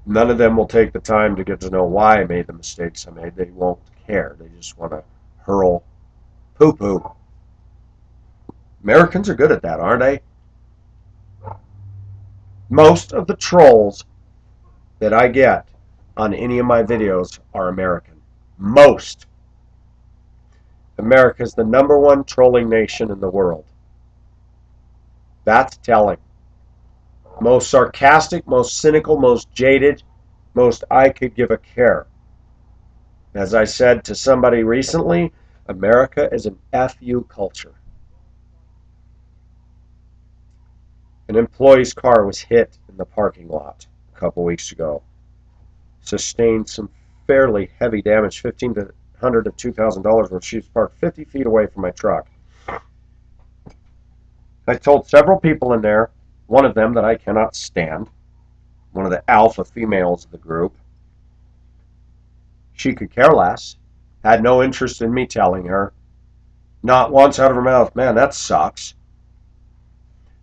None of them will take the time to get to know why I made the mistakes I made. They won't care. They just want to hurl poo poo. Americans are good at that, aren't they? Most of the trolls that I get on any of my videos are American. Most. America's the #1 trolling nation in the world. That's telling. Most sarcastic, most cynical, most jaded, most I could give a care. As I said to somebody recently, America is an FU culture. An employee's car was hit in the parking lot a couple weeks ago. Sustained some fairly heavy damage, $1,500 to $2,000 when she was parked 50 feet away from my truck. I told several people in there, one of them that I cannot stand, one of the alpha females of the group. She could care less, had no interest in me telling her. Not once out of her mouth, man, that sucks.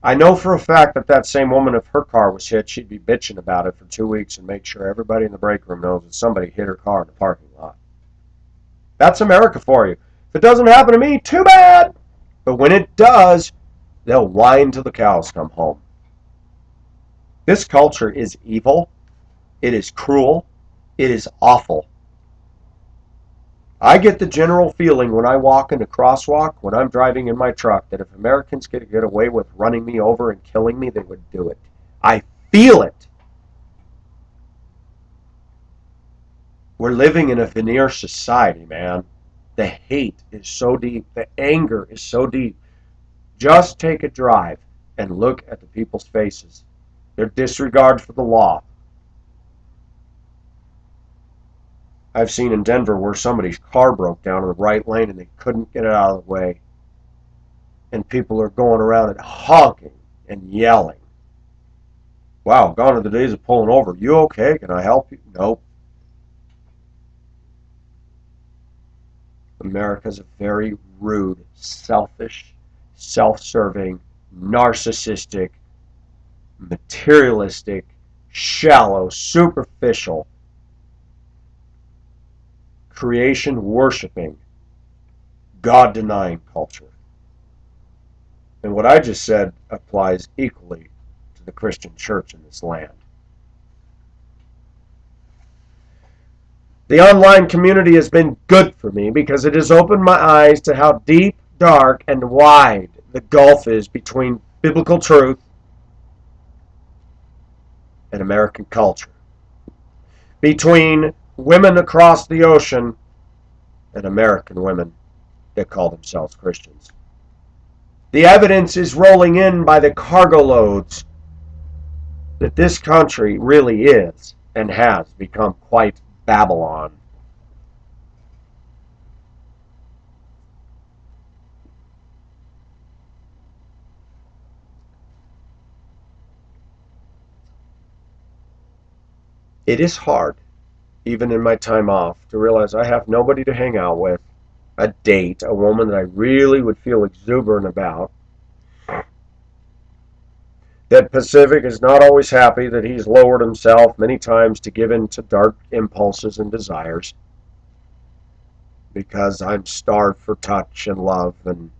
I know for a fact that that same woman, if her car was hit, she'd be bitching about it for 2 weeks and make sure everybody in the break room knows that somebody hit her car in the parking lot. That's America for you. If it doesn't happen to me, too bad. But when it does, they'll whine till the cows come home. This culture is evil. It is cruel. It is awful. I get the general feeling when I walk in a crosswalk, when I'm driving in my truck, that if Americans could get away with running me over and killing me, they would do it. I feel it. We're living in a veneer society, man. The hate is so deep. The anger is so deep. Just take a drive and look at the people's faces. Their disregard for the law. I've seen in Denver where somebody's car broke down in the right lane and they couldn't get it out of the way. And people are going around and honking and yelling. Wow, gone are the days of pulling over. You okay? Can I help you? Nope. America's a very rude, selfish, self-serving, narcissistic, materialistic, shallow, superficial, creation worshiping, God denying culture. And what I just said applies equally to the Christian church in this land. The online community has been good for me because it has opened my eyes to how deep, dark, and wide the gulf is between biblical truth and American culture. Between women across the ocean and American women that call themselves Christians. The evidence is rolling in by the cargo loads that this country really is and has become quite Babylon. It is hard, even in my time off, to realize I have nobody to hang out with, a date, a woman that I really would feel exuberant about. That Pacific is not always happy that he's lowered himself many times to give in to dark impulses and desires. Because I'm starved for touch and love, and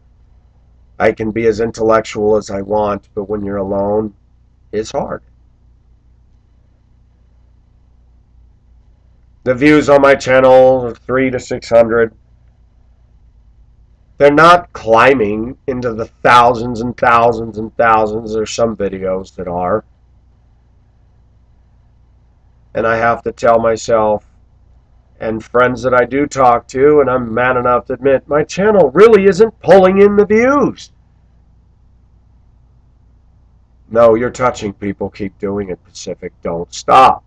I can be as intellectual as I want, but when you're alone, it's hard. The views on my channel are 300 to 600. They're not climbing into the thousands and thousands and thousands. There's some videos that are. And I have to tell myself, and friends that I do talk to, and I'm man enough to admit, my channel really isn't pulling in the views. No, you're touching people. Keep doing it, Pacific. Don't stop.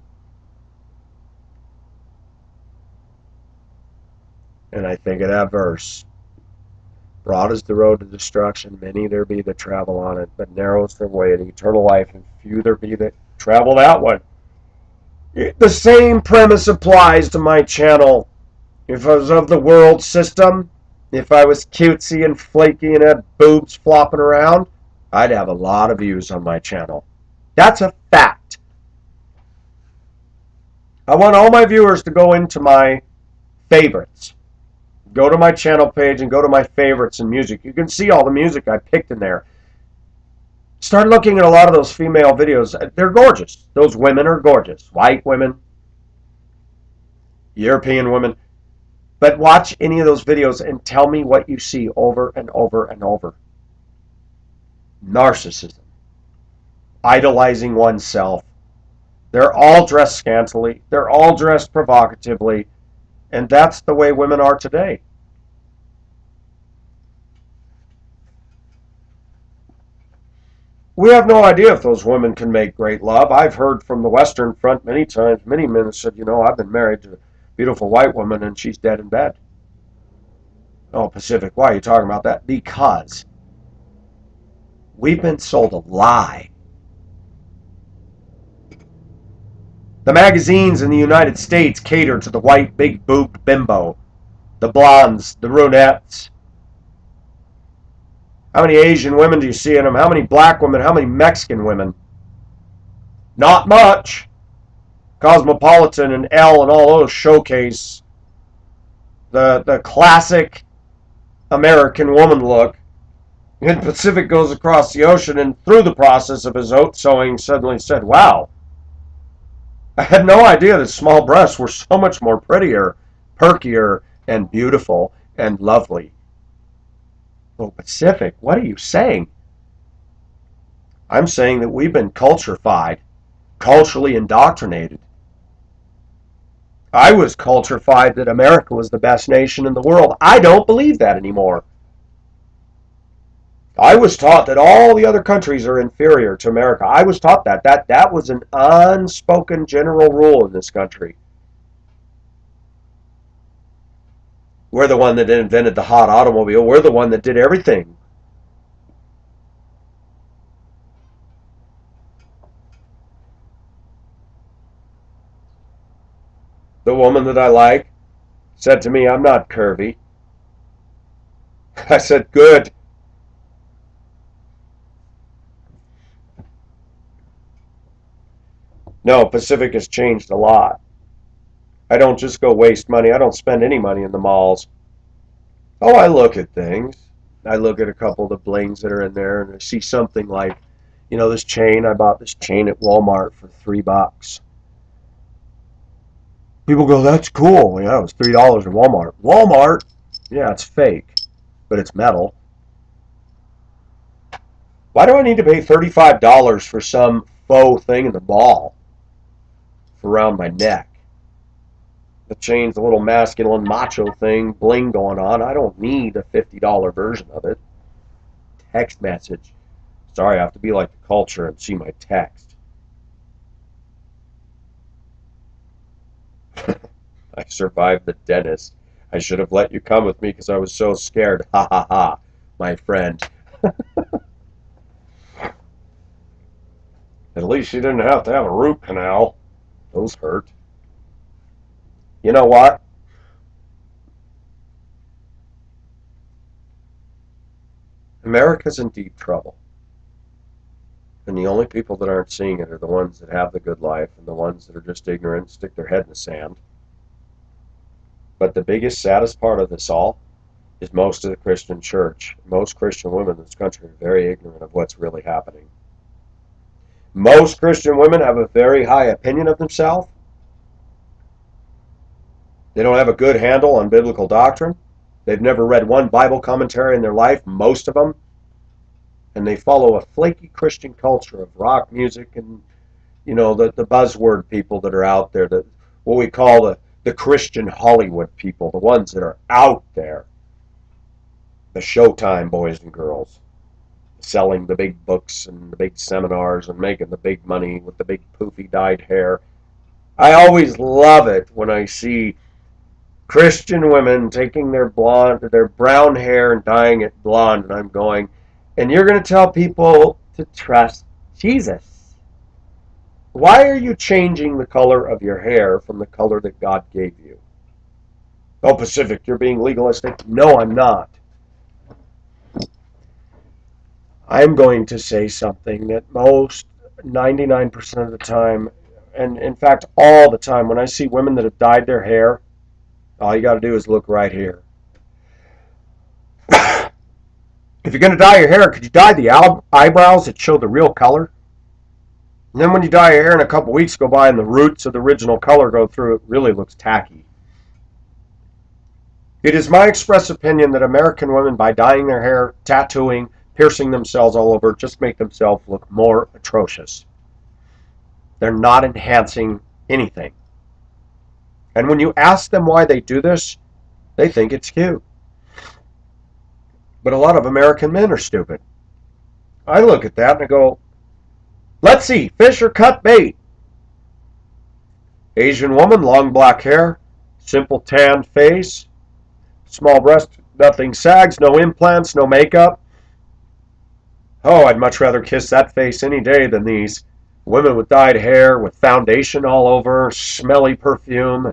And I think of that verse. Broad is the road to destruction, many there be that travel on it, but narrow is the way to eternal life, and few there be that travel that one. The same premise applies to my channel. If I was of the world system, if I was cutesy and flaky and had boobs flopping around, I'd have a lot of views on my channel. That's a fact. I want all my viewers to go into my favorites. Go to my channel page and go to my favorites in music. You can see all the music I picked in there. Start looking at a lot of those female videos. They're gorgeous. Those women are gorgeous. White women, European women. But watch any of those videos and tell me what you see over and over and over. Narcissism. Idolizing oneself. They're all dressed scantily. They're all dressed provocatively. And that's the way women are today. We have no idea if those women can make great love. I've heard from the Western Front many times, many men have said, I've been married to a beautiful white woman and she's dead in bed. Oh, Pacific, why are you talking about that? Because we've been sold a lie. The magazines in the United States cater to the white, big-boobed bimbo, the blondes, the brunettes. How many Asian women do you see in them? How many black women? How many Mexican women? Not much. Cosmopolitan and Elle and all those showcase the classic American woman look. And Pacific goes across the ocean and through the process of his oat sowing suddenly said, wow, I had no idea that small breasts were so much more prettier, perkier, and beautiful and lovely. Oh, Pacific, what are you saying? I'm saying that we've been culture-fied, culturally indoctrinated. I was culture-fied that America was the best nation in the world. I don't believe that anymore. I was taught that all the other countries are inferior to America. I was taught that. That was an unspoken general rule in this country. We're the one that invented the hot automobile. We're the one that did everything. The woman that I like said to me, I'm not curvy. I said, good. No, Pacific has changed a lot. I don't just go waste money. I don't spend any money in the malls. Oh, I look at things. I look at a couple of the blings that are in there, and I see something like, this chain. I bought this chain at Walmart for $3. People go, that's cool. Yeah, it was $3 at Walmart. Walmart? Yeah, it's fake, but it's metal. Why do I need to pay $35 for some faux thing in the mall for around my neck? The chain's a little masculine macho thing, bling going on. I don't need a $50 version of it. Text message. Sorry, I have to be like the culture and see my text. I survived the dentist. I should have let you come with me because I was so scared. Ha ha ha, my friend. At least you didn't have to have a root canal. Those hurt. You know what? America's in deep trouble. And the only people that aren't seeing it are the ones that have the good life and the ones that are just ignorant, stick their head in the sand. But the biggest, saddest part of this all is most of the Christian church, most Christian women in this country are very ignorant of what's really happening. Most Christian women have a very high opinion of themselves. They don't have a good handle on biblical doctrine. They've never read one Bible commentary in their life, most of them. And they follow a flaky Christian culture of rock music and, the buzzword people that are out there, what we call the Christian Hollywood people, the ones that are out there. The Showtime boys and girls. Selling the big books and the big seminars and making the big money with the big poofy dyed hair. I always love it when I see Christian women taking their brown hair and dyeing it blonde, and I'm going, and you're going to tell people to trust Jesus. Why are you changing the color of your hair from the color that God gave you? Oh, Pacific, you're being legalistic. No, I'm not. I'm going to say something that most 99% of the time, and in fact all the time, when I see women that have dyed their hair, all you got to do is look right here. If you're going to dye your hair, could you dye the eyebrows that show the real color? And then when you dye your hair in a couple weeks go by and the roots of the original color go through, it really looks tacky. It is my express opinion that American women, by dyeing their hair, tattooing, piercing themselves all over, just make themselves look more atrocious. They're not enhancing anything. And when you ask them why they do this, they think it's cute. But a lot of American men are stupid. I look at that and I go, let's see, fish or cut bait? Asian woman, long black hair, simple tanned face, small breast, nothing sags, no implants, no makeup. Oh, I'd much rather kiss that face any day than these women with dyed hair, with foundation all over, smelly perfume.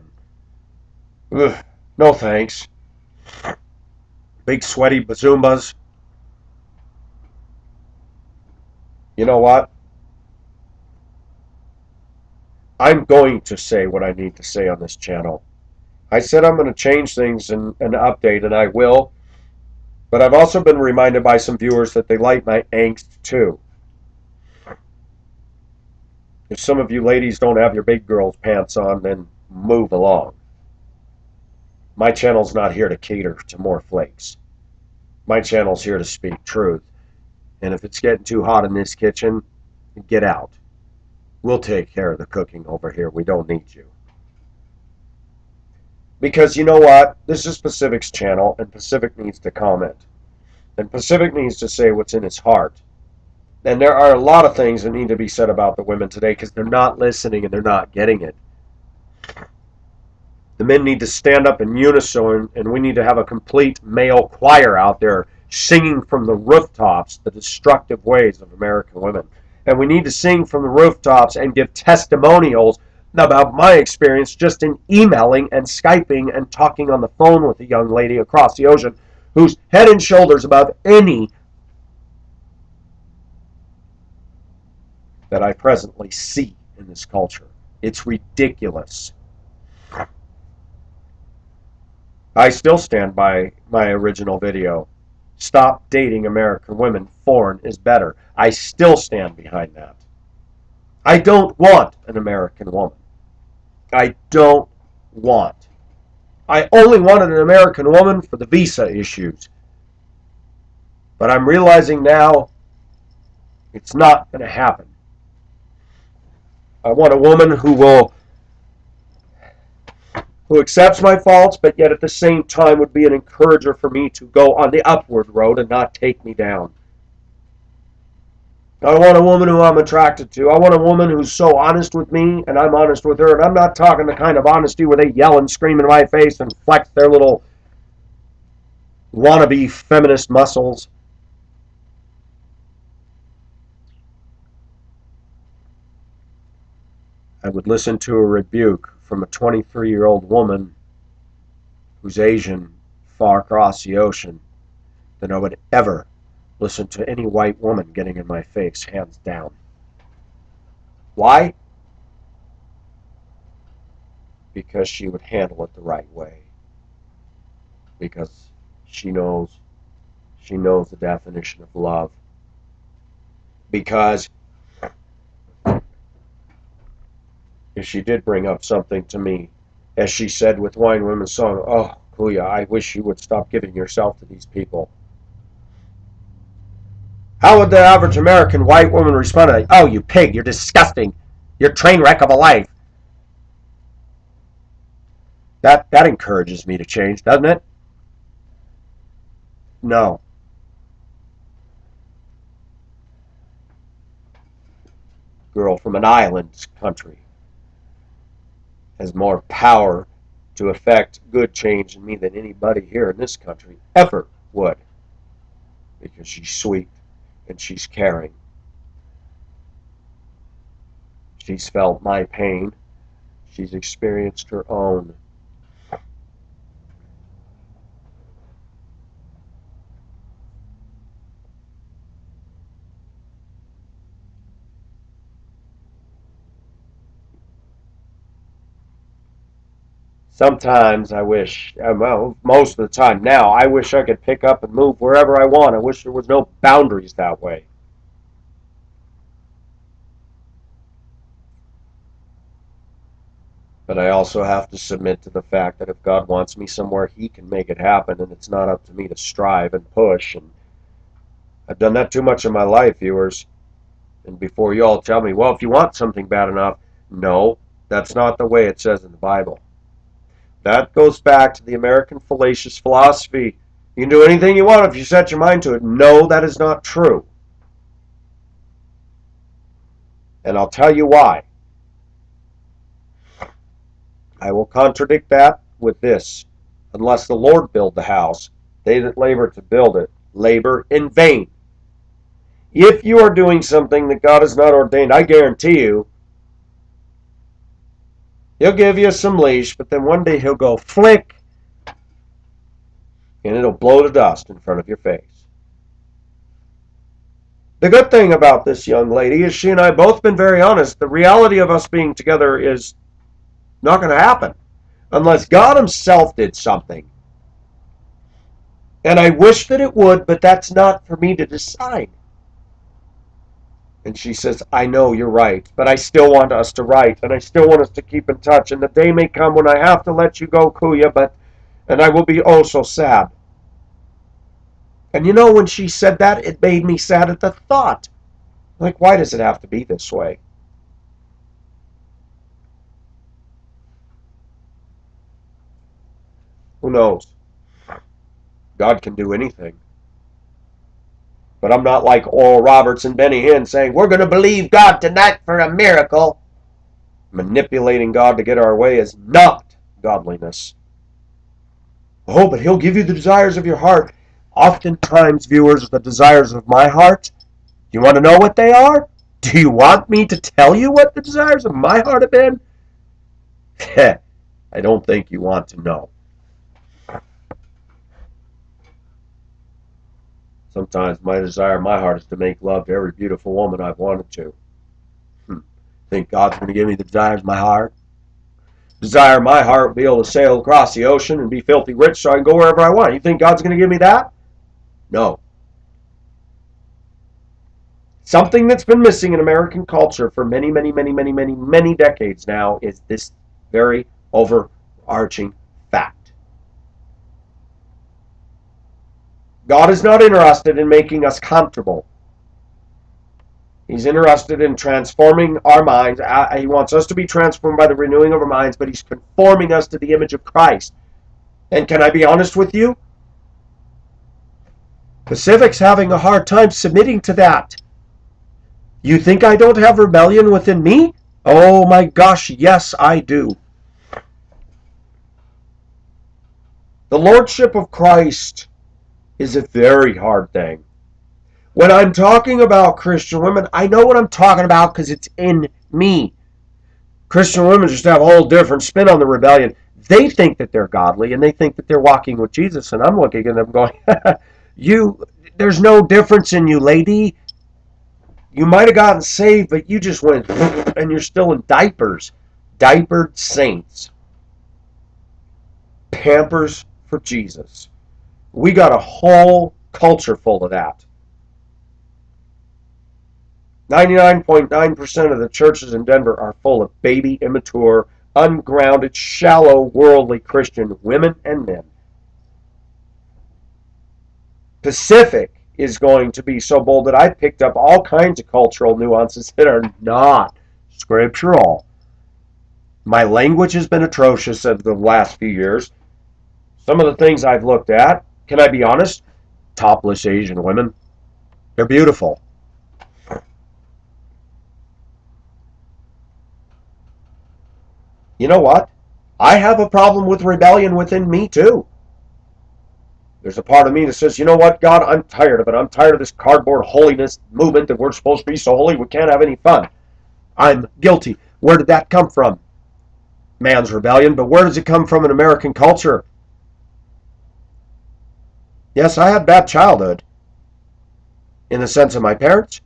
Ugh, no thanks. Big sweaty bazoombas. You know what? I'm going to say what I need to say on this channel. I said I'm going to change things and update, and I will. But I've also been reminded by some viewers that they like my angst too. If some of you ladies don't have your big girl's pants on, then move along. My channel's not here to cater to more flakes. My channel's here to speak truth. And if it's getting too hot in this kitchen, get out. We'll take care of the cooking over here. We don't need you. Because you know what? This is Pacific's channel, and Pacific needs to comment. And Pacific needs to say what's in his heart. And there are a lot of things that need to be said about the women today because they're not listening and they're not getting it. The men need to stand up in unison, and we need to have a complete male choir out there singing from the rooftops the destructive ways of American women. And we need to sing from the rooftops and give testimonials about my experience just in emailing and Skyping and talking on the phone with a young lady across the ocean who's head and shoulders above any that I presently see in this culture. It's ridiculous. I still stand by my original video. Stop dating American women. Foreign is better. I still stand behind that. I don't want an American woman. I don't want. I only wanted an American woman for the visa issues. But I'm realizing now it's not going to happen. I want a woman who accepts my faults, but yet at the same time would be an encourager for me to go on the upward road and not take me down. I want a woman who I'm attracted to. I want a woman who's so honest with me and I'm honest with her. And I'm not talking the kind of honesty where they yell and scream in my face and flex their little wannabe feminist muscles. I would listen to a rebuke from a 23-year-old woman who's Asian far across the ocean than I would ever listen to any white woman getting in my face, hands down. Why? Because she would handle it the right way. Because she knows the definition of love. Because if she did bring up something to me, as she said with Wine Women's song, oh, Kuya, I wish you would stop giving yourself to these people. How would the average American white woman respond to that? Oh, you pig, you're disgusting. You're a train wreck of a life. That encourages me to change, doesn't it? No. Girl from an island country has more power to affect good change in me than anybody here in this country ever would. Because she's sweet and she's caring. She's felt my pain. She's experienced her own. Sometimes I wish, well, most of the time now, I wish I could pick up and move wherever I want. I wish there was no boundaries that way. But I also have to submit to the fact that if God wants me somewhere, He can make it happen, and it's not up to me to strive and push. And I've done that too much in my life, viewers. And before you all tell me, well, if you want something bad enough, no, that's not the way it says in the Bible. That goes back to the American fallacious philosophy. You can do anything you want if you set your mind to it. No, that is not true. And I'll tell you why. I will contradict that with this. Unless the Lord build the house, they that labor to build it labor in vain. If you are doing something that God has not ordained, I guarantee you, He'll give you some leash, but then one day He'll go flick, and it'll blow to dust in front of your face. The good thing about this young lady is she and I have both been very honest. The reality of us being together is not going to happen unless God Himself did something. And I wish that it would, but that's not for me to decide. And she says, I know you're right, but I still want us to write, and I still want us to keep in touch. And the day may come when I have to let you go, Kuya, and I will be oh so sad. And you know, when she said that, it made me sad at the thought. Like, why does it have to be this way? Who knows? God can do anything. But I'm not like Oral Roberts and Benny Hinn saying, we're going to believe God tonight for a miracle. Manipulating God to get our way is not godliness. Oh, but He'll give you the desires of your heart. Oftentimes, viewers, the desires of my heart, do you want to know what they are? Do you want me to tell you what the desires of my heart have been? I don't think you want to know. Sometimes my desire in my heart is to make love to every beautiful woman I've wanted to. Think God's going to give me the desires of my heart? Desire in my heart will be able to sail across the ocean and be filthy rich so I can go wherever I want. You think God's going to give me that? No. Something that's been missing in American culture for many, many, many, many, many, many decades now is this very overarching fact. God is not interested in making us comfortable. He's interested in transforming our minds. He wants us to be transformed by the renewing of our minds, but He's conforming us to the image of Christ. And can I be honest with you? Pacific's having a hard time submitting to that. You think I don't have rebellion within me? Oh my gosh, yes, I do. The Lordship of Christ is a very hard thing. When I'm talking about Christian women, I know what I'm talking about because it's in me. Christian women just have a whole different spin on the rebellion. They think that they're godly and they think that they're walking with Jesus, and I'm looking at them going, there's no difference in you, lady. You might have gotten saved, but you just went and you're still in diapers. Diapered saints. Pampers for Jesus. We got a whole culture full of that. 99.9% of the churches in Denver are full of baby, immature, ungrounded, shallow, worldly Christian women and men. Pacific is going to be so bold that I picked up all kinds of cultural nuances that are not scriptural. My language has been atrocious over the last few years. Some of the things I've looked at, can I be honest? Topless Asian women. They're beautiful. You know what? I have a problem with rebellion within me too. There's a part of me that says, you know what, God, I'm tired of it. I'm tired of this cardboard holiness movement that we're supposed to be so holy we can't have any fun. I'm guilty. Where did that come from? Man's rebellion, but where does it come from in American culture? Yes, I had a bad childhood in the sense of my parents,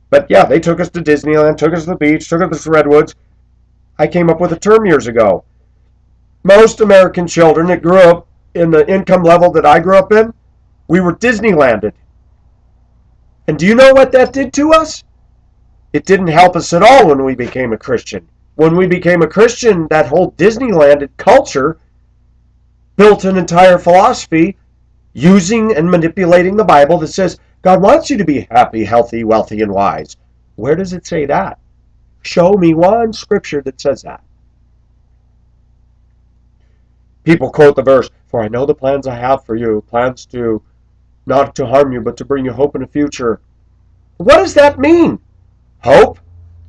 but yeah, they took us to Disneyland, took us to the beach, took us to Redwoods. I came up with a term years ago. Most American children that grew up in the income level that I grew up in, we were Disneylanded. And do you know what that did to us? It didn't help us at all when we became a Christian. When we became a Christian, that whole Disneylanded culture built an entire philosophy using and manipulating the Bible that says God wants you to be happy, healthy, wealthy, and wise. Where does it say that? Show me one scripture that says that. People quote the verse, "For I know the plans I have for you, plans to not to harm you, but to bring you hope in the future." What does that mean? Hope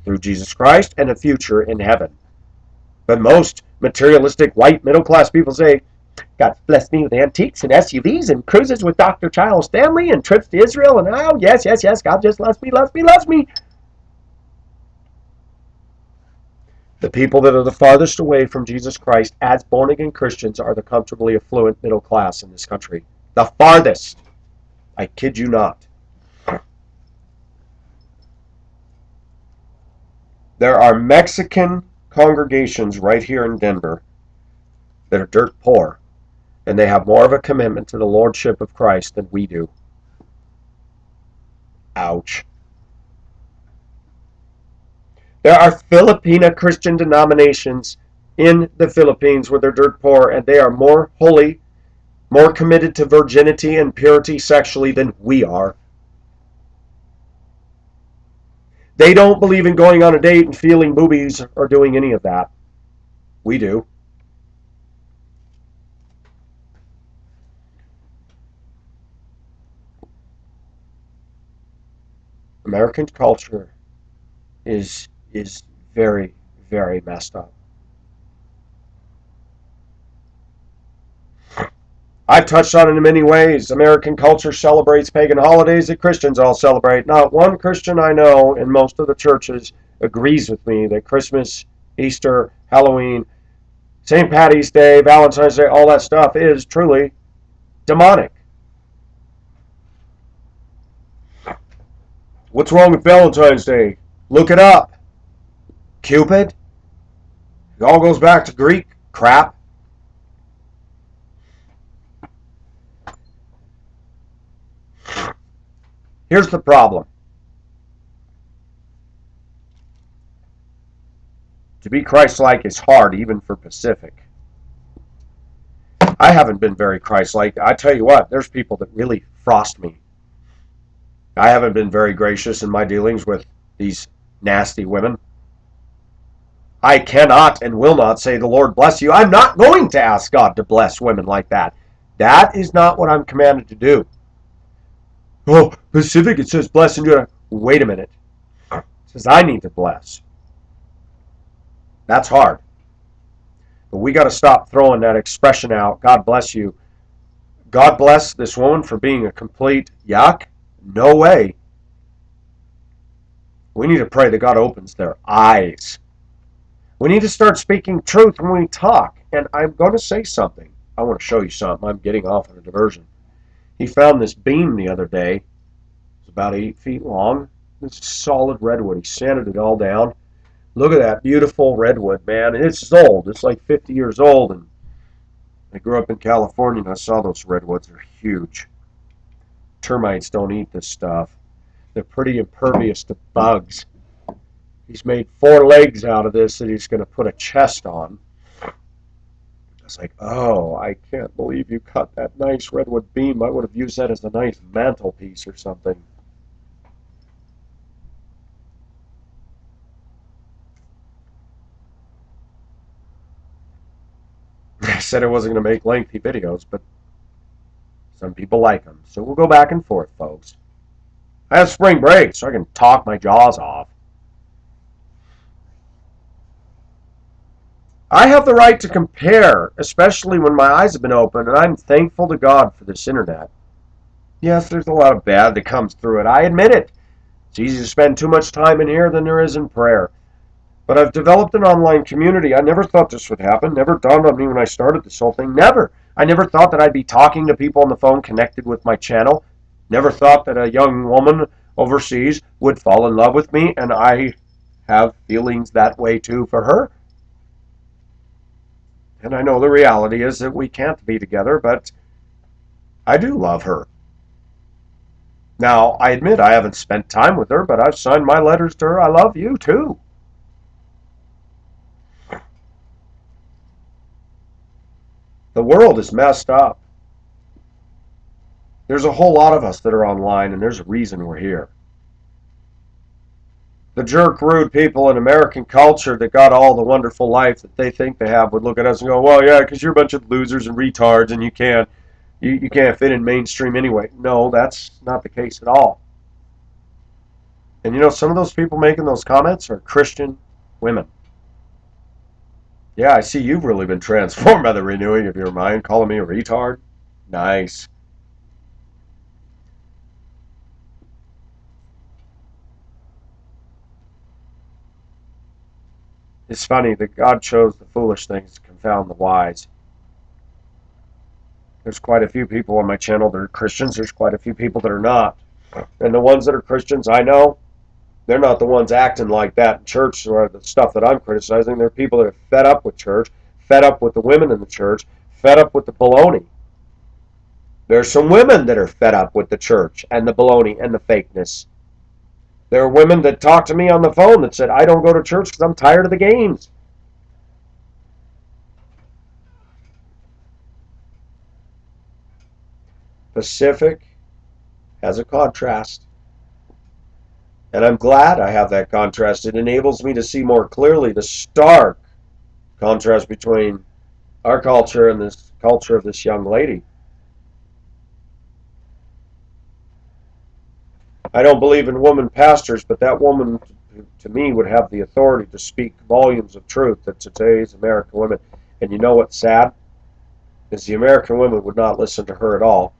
through Jesus Christ and a future in heaven. But most materialistic white middle class people say, God blessed me with antiques and SUVs and cruises with Dr. Charles Stanley and trips to Israel, and oh, yes, yes, yes, God just loves me, loves me, loves me. The people that are the farthest away from Jesus Christ as born-again Christians are the comfortably affluent middle class in this country. The farthest. I kid you not. There are Mexican congregations right here in Denver that are dirt poor, and they have more of a commitment to the Lordship of Christ than we do. Ouch. There are Filipina Christian denominations in the Philippines where they're dirt poor, and they are more holy, more committed to virginity and purity sexually than we are. They don't believe in going on a date and feeling boobies or doing any of that. We do. American culture is very, very messed up. I've touched on it in many ways. American culture celebrates pagan holidays that Christians all celebrate. Not one Christian I know in most of the churches agrees with me that Christmas, Easter, Halloween, St. Patty's Day, Valentine's Day, all that stuff is truly demonic. What's wrong with Valentine's Day? Look it up. Cupid? It all goes back to Greek crap. Here's the problem. To be Christ-like is hard, even for Pacific. I haven't been very Christ-like. I tell you what, there's people that really frost me. I haven't been very gracious in my dealings with these nasty women. I cannot and will not say the Lord bless you. I'm not going to ask God to bless women like that. That is not what I'm commanded to do. Oh, Pacific, it says bless and do. Wait a minute. It says I need to bless. That's hard. But we got to stop throwing that expression out, God bless you. God bless this woman for being a complete yuck? No way. We need to pray that God opens their eyes. We need to start speaking truth when we talk. And I'm going to say something. I want to show you something. I'm getting off on a diversion. He found this beam the other day. It's about 8 feet long. It's solid redwood. He sanded it all down. Look at that beautiful redwood, man. It's old. It's like 50 years old. And I grew up in California and I saw those redwoods. They're huge. Termites don't eat this stuff. They're pretty impervious to bugs. He's made 4 legs out of this that he's going to put a chest on. It's like, oh, I can't believe you cut that nice redwood beam. I would have used that as a nice mantelpiece or something. I said I wasn't going to make lengthy videos, but some people like them. So we'll go back and forth, folks. I have spring break, so I can talk my jaws off. I have the right to compare, especially when my eyes have been opened, and I'm thankful to God for this internet. Yes, there's a lot of bad that comes through it. I admit it. It's easy to spend too much time in here than there is in prayer. But I've developed an online community. I never thought this would happen. Never dawned on me when I started this whole thing. Never. I never thought that I'd be talking to people on the phone connected with my channel. Never thought that a young woman overseas would fall in love with me, and I have feelings that way too for her. And I know the reality is that we can't be together, but I do love her. Now, I admit I haven't spent time with her, but I've signed my letters to her. I love you too. The world is messed up. There's a whole lot of us that are online, and there's a reason we're here. The jerk, rude people in American culture that got all the wonderful life that they think they have would look at us and go, well, yeah, because you're a bunch of losers and retards, and you can't fit in mainstream anyway. No, that's not the case at all. And you know, some of those people making those comments are Christian women. Yeah, I see you've really been transformed by the renewing of your mind, calling me a retard. Nice. It's funny that God chose the foolish things to confound the wise. There's quite a few people on my channel that are Christians. There's quite a few people that are not. And the ones that are Christians, I know, they're not the ones acting like that in church or the stuff that I'm criticizing. They're people that are fed up with church, fed up with the women in the church, fed up with the baloney. There's some women that are fed up with the church and the baloney and the fakeness. There are women that talk to me on the phone that said, I don't go to church because I'm tired of the games. Pacific has a contrast. And I'm glad I have that contrast. It enables me to see more clearly the stark contrast between our culture and this culture of this young lady. I don't believe in woman pastors, but that woman, to me, would have the authority to speak volumes of truth to today's American women. And you know what's sad? Is the American women would not listen to her at all.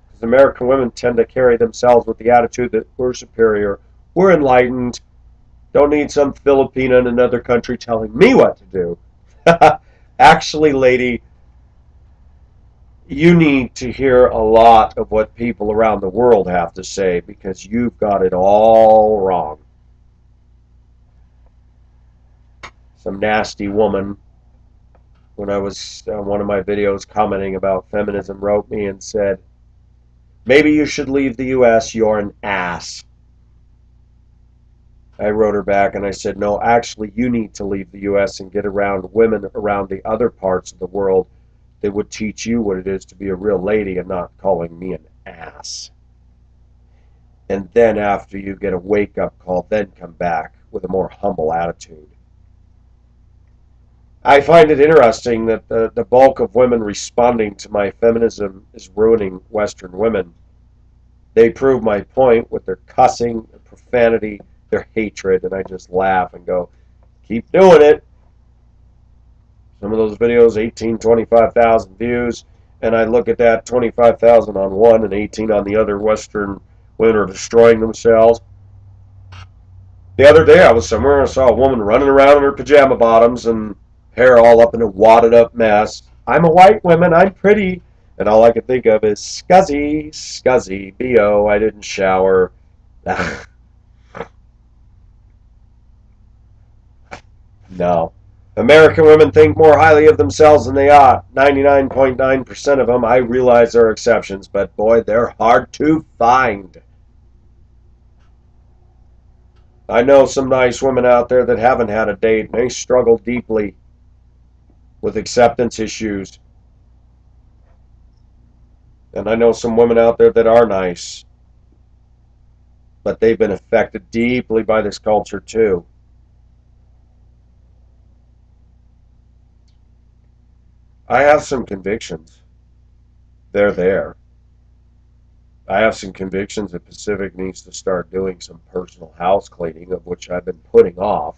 Because American women tend to carry themselves with the attitude that we're superior, we're enlightened, don't need some Filipina in another country telling me what to do. Actually, lady, you need to hear a lot of what people around the world have to say because you've got it all wrong. Some nasty woman, when I was on one of my videos commenting about feminism, wrote me and said, maybe you should leave the U.S., you're an ass. I wrote her back and I said, no, actually, you need to leave the U.S. and get around women around the other parts of the world that would teach you what it is to be a real lady and not calling me an ass. And then after you get a wake-up call, then come back with a more humble attitude. I find it interesting that the bulk of women responding to my feminism is ruining Western women. They prove my point with their cussing, their profanity, their hatred, and I just laugh and go, keep doing it. Some of those videos, 18, 25,000 views, and I look at that, 25,000 on one and 18 on the other. Western women are destroying themselves. The other day I was somewhere and I saw a woman running around in her pajama bottoms and hair all up in a wadded up mess. I'm a white woman, I'm pretty. And all I could think of is scuzzy, scuzzy, B.O., I didn't shower. No. American women think more highly of themselves than they ought. 99.9% of them. I realize there are exceptions, but boy, they're hard to find. I know some nice women out there that haven't had a date, and they struggle deeply with acceptance issues. And I know some women out there that are nice, but they've been affected deeply by this culture too. I have some convictions. They're there. I have some convictions that Pacific needs to start doing some personal house cleaning, of which I've been putting off.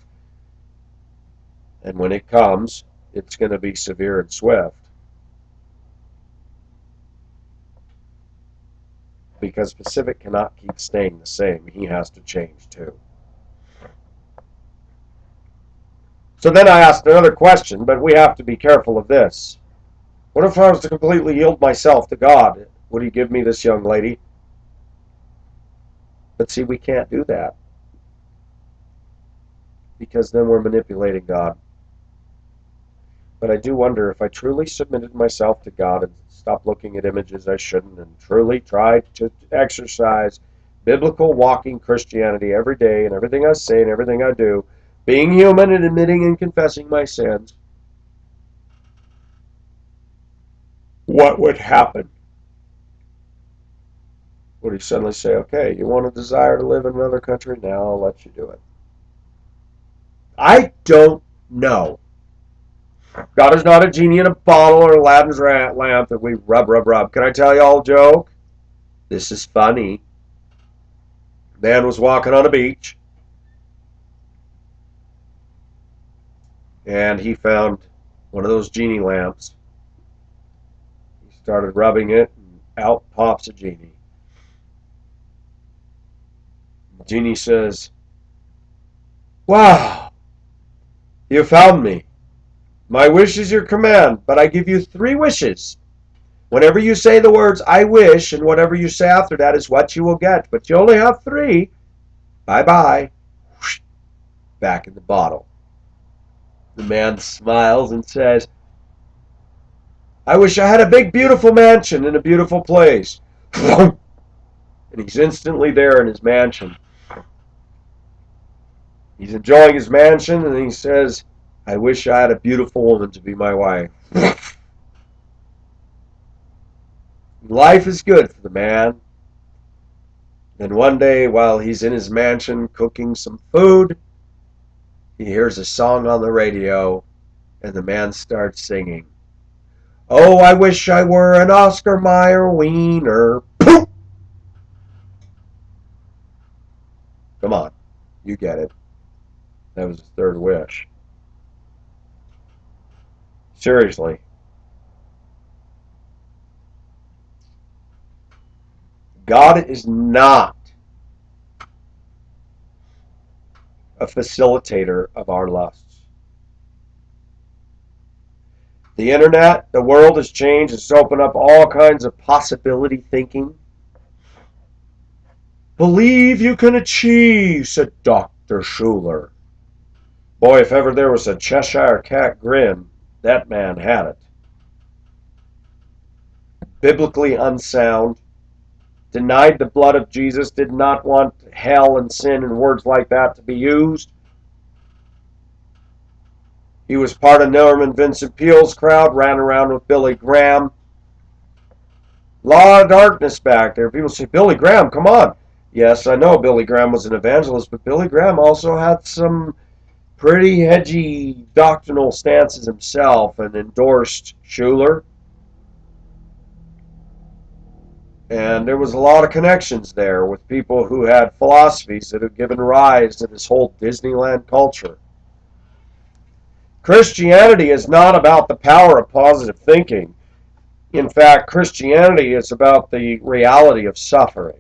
And when it comes, it's going to be severe and swift. Because Pacific cannot keep staying the same. He has to change too. So then I asked another question, but we have to be careful of this. What if I was to completely yield myself to God? Would he give me this young lady? But see, we can't do that. Because then we're manipulating God. But I do wonder if I truly submitted myself to God and stopped looking at images I shouldn't and truly tried to exercise biblical walking Christianity every day and everything I say and everything I do, being human and admitting and confessing my sins, what would happen? Would he suddenly say, okay, you want a desire to live in another country? Now I'll let you do it. I don't know. God is not a genie in a bottle or Aladdin's lamp that we rub. Can I tell you all a joke? This is funny. A man was walking on a beach, and he found one of those genie lamps. He started rubbing it, and out pops a genie. The genie says, wow, you found me. My wish is your command, but I give you 3 wishes. Whenever you say the words, I wish, and whatever you say after that is what you will get. But you only have 3. Bye-bye. Back in the bottle. The man smiles and says, I wish I had a big, beautiful mansion in a beautiful place. And he's instantly there in his mansion. He's enjoying his mansion, and he says, I wish I had a beautiful woman to be my wife. Life is good for the man. Then one day, while he's in his mansion cooking some food, he hears a song on the radio, and the man starts singing. Oh, I wish I were an Oscar Mayer wiener. Poof! Come on, you get it. That was his 3rd wish. Seriously. God is not a facilitator of our lusts. The internet, the world has changed. It's opened up all kinds of possibility thinking. Believe you can achieve, said Dr. Schuller. Boy, if ever there was a Cheshire Cat grin, that man had it. Biblically unsound, denied the blood of Jesus, did not want hell and sin and words like that to be used. He was part of Norman Vincent Peale's crowd, ran around with Billy Graham. A lot of darkness back there. People say, Billy Graham, come on. Yes, I know Billy Graham was an evangelist, but Billy Graham also had some pretty hedgy doctrinal stances himself and endorsed Schuller. And there was a lot of connections there with people who had philosophies that have given rise to this whole Disneyland culture. Christianity is not about the power of positive thinking. In fact, Christianity is about the reality of suffering.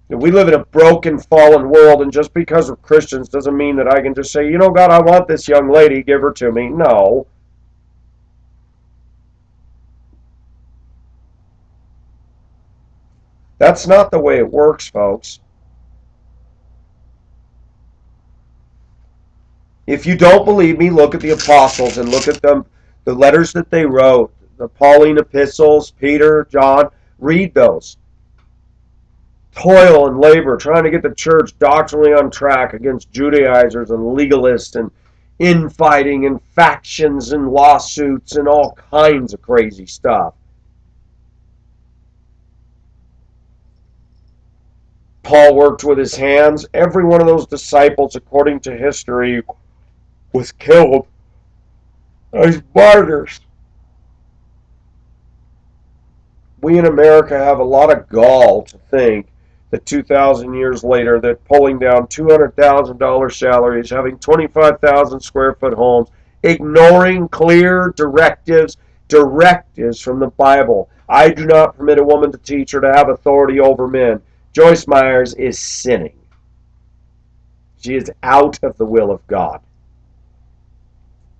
We live in a broken, fallen world, and just because we're Christians doesn't mean that I can just say, you know, God, I want this young lady, give her to me. No. That's not the way it works, folks. If you don't believe me, look at the apostles and look at them, the letters that they wrote, the Pauline epistles, Peter, John. Read those. Toil and labor trying to get the church doctrinally on track against Judaizers and legalists and infighting and factions and lawsuits and all kinds of crazy stuff. Paul worked with his hands. Every one of those disciples, according to history, was killed as martyrs. We in America have a lot of gall to think that 2,000 years later, that pulling down $200,000 salaries, having 25,000 square foot homes, ignoring clear directives from the Bible. I do not permit a woman to teach or to have authority over men. Joyce Myers is sinning. She is out of the will of God.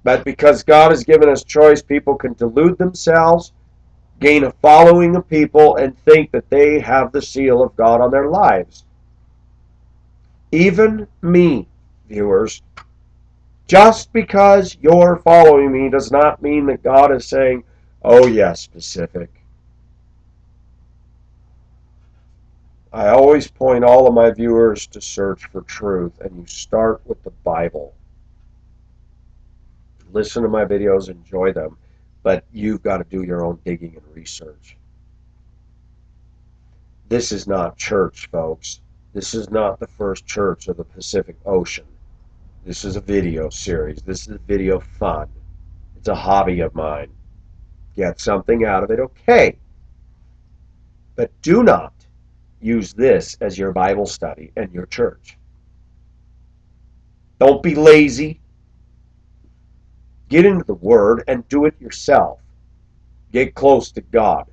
But because God has given us choice, people can delude themselves, gain a following of people, and think that they have the seal of God on their lives. Even me, viewers. Just because you're following me does not mean that God is saying, oh yes, Pacific. I always point all of my viewers to search for truth, and you start with the Bible. Listen to my videos, enjoy them, but you've got to do your own digging and research. This is not church, folks. This is not the first church of the Pacific Ocean. This is a video series. This is video fun. It's a hobby of mine. Get something out of it, okay. But do not use this as your Bible study and your church. Don't be lazy. Get into the Word and do it yourself. Get close to God.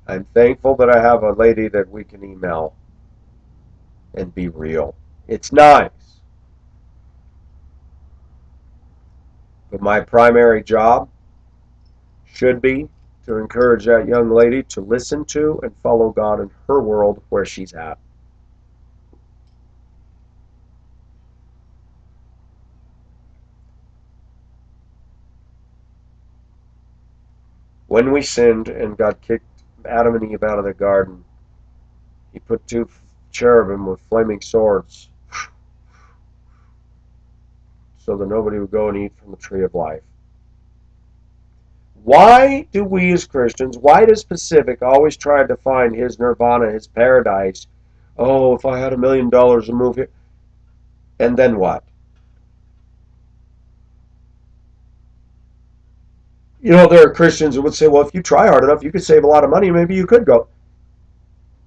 I'm thankful that I have a lady that we can email and be real. It's nice. But my primary job should be to encourage that young lady to listen to and follow God in her world where she's at. When we sinned and God kicked Adam and Eve out of the garden, He put two cherubim with flaming swords so that nobody would go and eat from the tree of life. Why do we as Christians, why does Pacific always try to find his nirvana, his paradise? Oh, if I had $1 million to move here. And then what? You know, there are Christians who would say, well, if you try hard enough, you could save a lot of money, maybe you could go.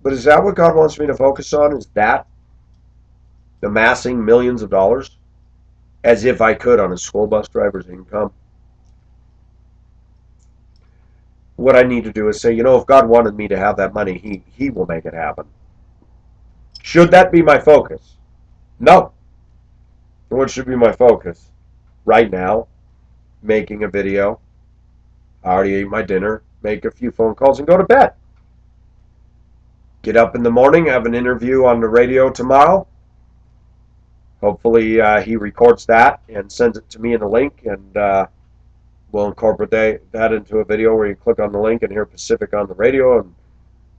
But is that what God wants me to focus on? Is that amassing millions of dollars? As if I could on a school bus driver's income? What I need to do is say, you know, if God wanted me to have that money, He will make it happen. Should that be my focus? No. What should be my focus? Right now, making a video. I already ate my dinner, make a few phone calls, and go to bed. Get up in the morning, have an interview on the radio tomorrow. Hopefully he records that and sends it to me in a link, and we'll incorporate that into a video where you click on the link and hear Pacific on the radio in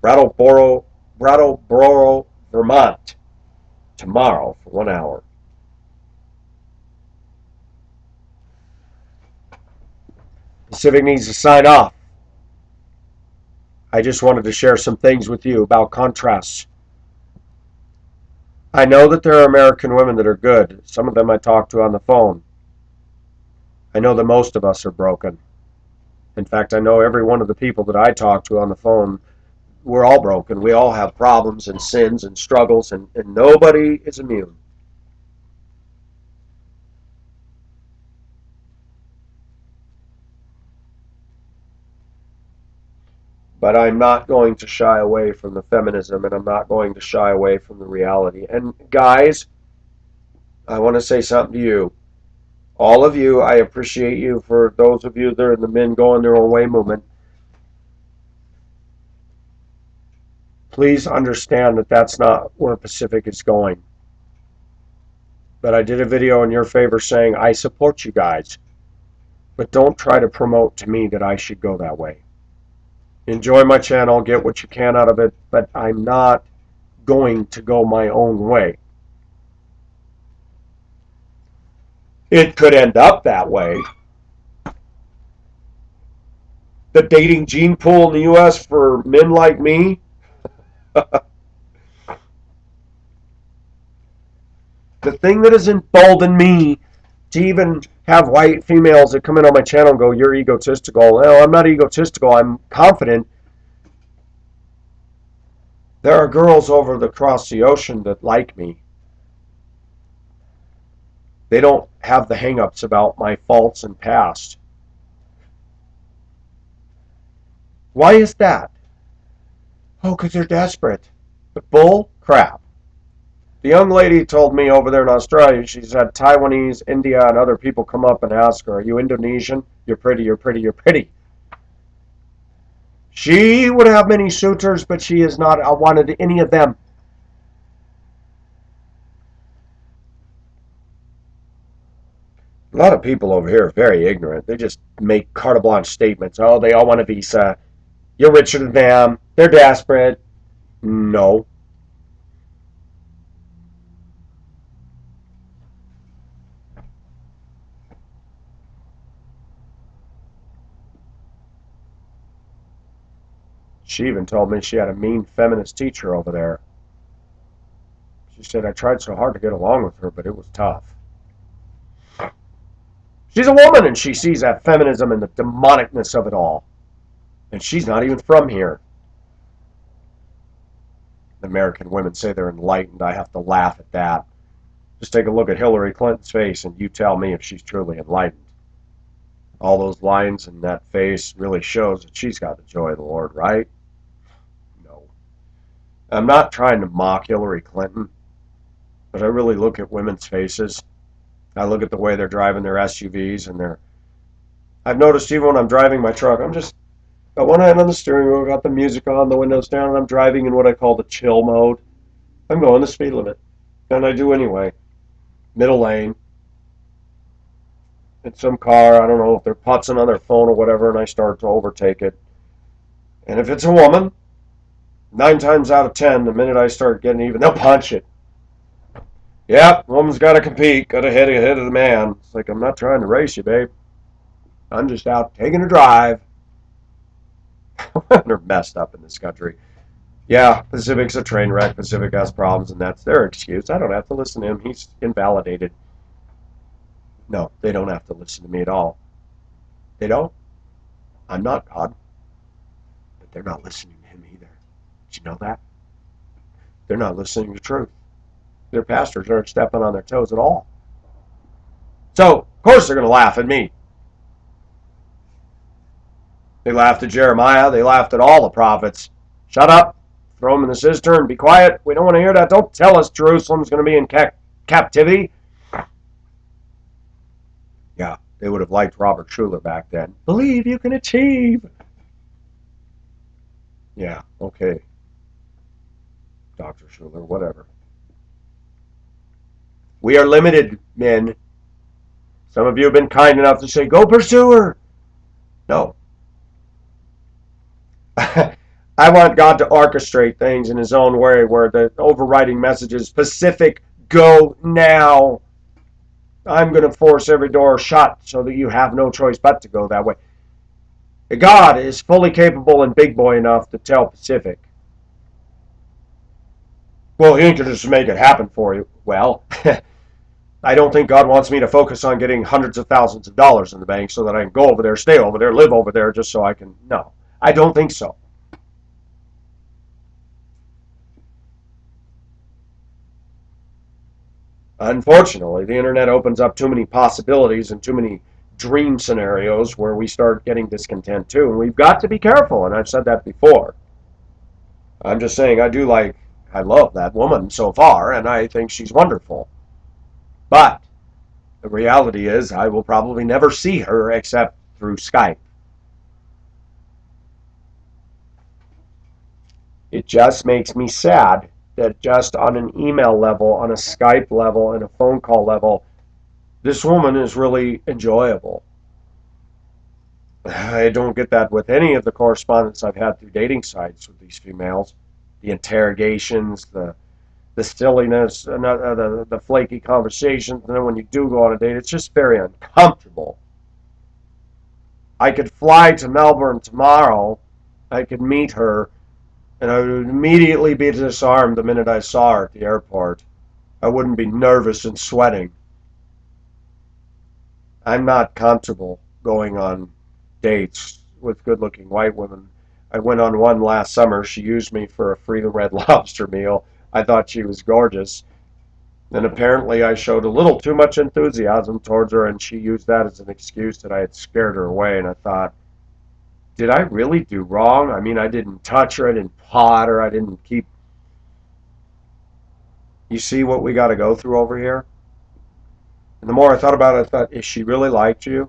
Brattleboro, Vermont, tomorrow for 1 hour. Pacific needs to sign off. I just wanted to share some things with you about contrasts. I know that there are American women that are good. Some of them I talk to on the phone. I know that most of us are broken. In fact, I know every one of the people that I talk to on the phone, we're all broken. We all have problems and sins and struggles, and nobody is immune. But I'm not going to shy away from the feminism, and I'm not going to shy away from the reality. And guys, I want to say something to you. All of you, I appreciate you. For those of you that are in the Men Going Their Own Way movement, please understand that that's not where Pacific is going. But I did a video in your favor saying I support you guys, but don't try to promote to me that I should go that way. Enjoy my channel, get what you can out of it, but I'm not going to go my own way. It could end up that way. The dating gene pool in the U.S. for men like me, the thing that has emboldened me to even have white females that come in on my channel and go, "You're egotistical." No, I'm not egotistical. I'm confident. There are girls across the ocean that like me. They don't have the hang-ups about my faults and past. Why is that? Oh, because they're desperate. But bull crap. The young lady told me over there in Australia, she's had Taiwanese, India, and other people come up and ask her, "Are you Indonesian? You're pretty, you're pretty, you're pretty." She would have many suitors, but she has not wanted any of them. A lot of people over here are very ignorant. They just make carte blanche statements. Oh, they all want a visa. You're richer than them. They're desperate. No. She even told me she had a mean feminist teacher over there. She said, "I tried so hard to get along with her, but it was tough." She's a woman and she sees that feminism and the demonicness of it all. And she's not even from here. American women say they're enlightened. I have to laugh at that. Just take a look at Hillary Clinton's face and you tell me if she's truly enlightened. All those lines in that face really shows that she's got the joy of the Lord, right? No. I'm not trying to mock Hillary Clinton, but I really look at women's faces. I look at the way they're driving their SUVs and I've noticed even when I'm driving my truck, I'm just got one hand on the steering wheel, got the music on, the windows down, and I'm driving in what I call the chill mode. I'm going the speed limit, and I do anyway. Middle lane. In some car, I don't know if they're putzing on their phone or whatever, and I start to overtake it. And if it's a woman, 9 times out of 10, the minute I start getting even, they'll punch it. Yep, woman's got to compete, got to hit ahead of the man. It's like, I'm not trying to race you, babe. I'm just out taking a drive. They're messed up in this country. Yeah, Pacific's a train wreck. Pacific has problems, and that's their excuse. I don't have to listen to him. He's invalidated. No, they don't have to listen to me at all. They don't. I'm not God. But they're not listening to him either. Did you know that? They're not listening to truth. Their pastors aren't stepping on their toes at all. So, of course they're going to laugh at me. They laughed at Jeremiah. They laughed at all the prophets. Shut up. Throw them in the cistern. Be quiet. We don't want to hear that. Don't tell us Jerusalem's going to be in captivity. Yeah, they would have liked Robert Schuller back then. Believe you can achieve. Yeah, okay. Dr. Schuller, whatever. We are limited, men. Some of you have been kind enough to say, go pursue her. No. I want God to orchestrate things in his own way where the overriding message is specific, go now. I'm going to force every door shut so that you have no choice but to go that way. God is fully capable and big boy enough to tell Pacific. Well, he ain't going to just make it happen for you. Well, I don't think God wants me to focus on getting hundreds of thousands of dollars in the bank so that I can go over there, stay over there, live over there just so I can. No, I don't think so. Unfortunately, the internet opens up too many possibilities and too many dream scenarios where we start getting discontent too. And we've got to be careful, and I've said that before. I'm just saying I love that woman so far, and I think she's wonderful. But the reality is I will probably never see her except through Skype. It just makes me sad that just on an email level, on a Skype level, and a phone call level, this woman is really enjoyable. I don't get that with any of the correspondence I've had through dating sites with these females. The interrogations, the silliness, the flaky conversations, and then when you do go on a date, it's just very uncomfortable. I could fly to Melbourne tomorrow. I could meet her, and I would immediately be disarmed the minute I saw her at the airport. I wouldn't be nervous and sweating. I'm not comfortable going on dates with good-looking white women. I went on one last summer. She used me for a free Red Lobster meal. I thought she was gorgeous. And apparently I showed a little too much enthusiasm towards her, and she used that as an excuse that I had scared her away. And I thought, did I really do wrong? I mean, I didn't touch her, I didn't pot her, I didn't keep. You see what we got to go through over here? And the more I thought about it, I thought, if she really liked you,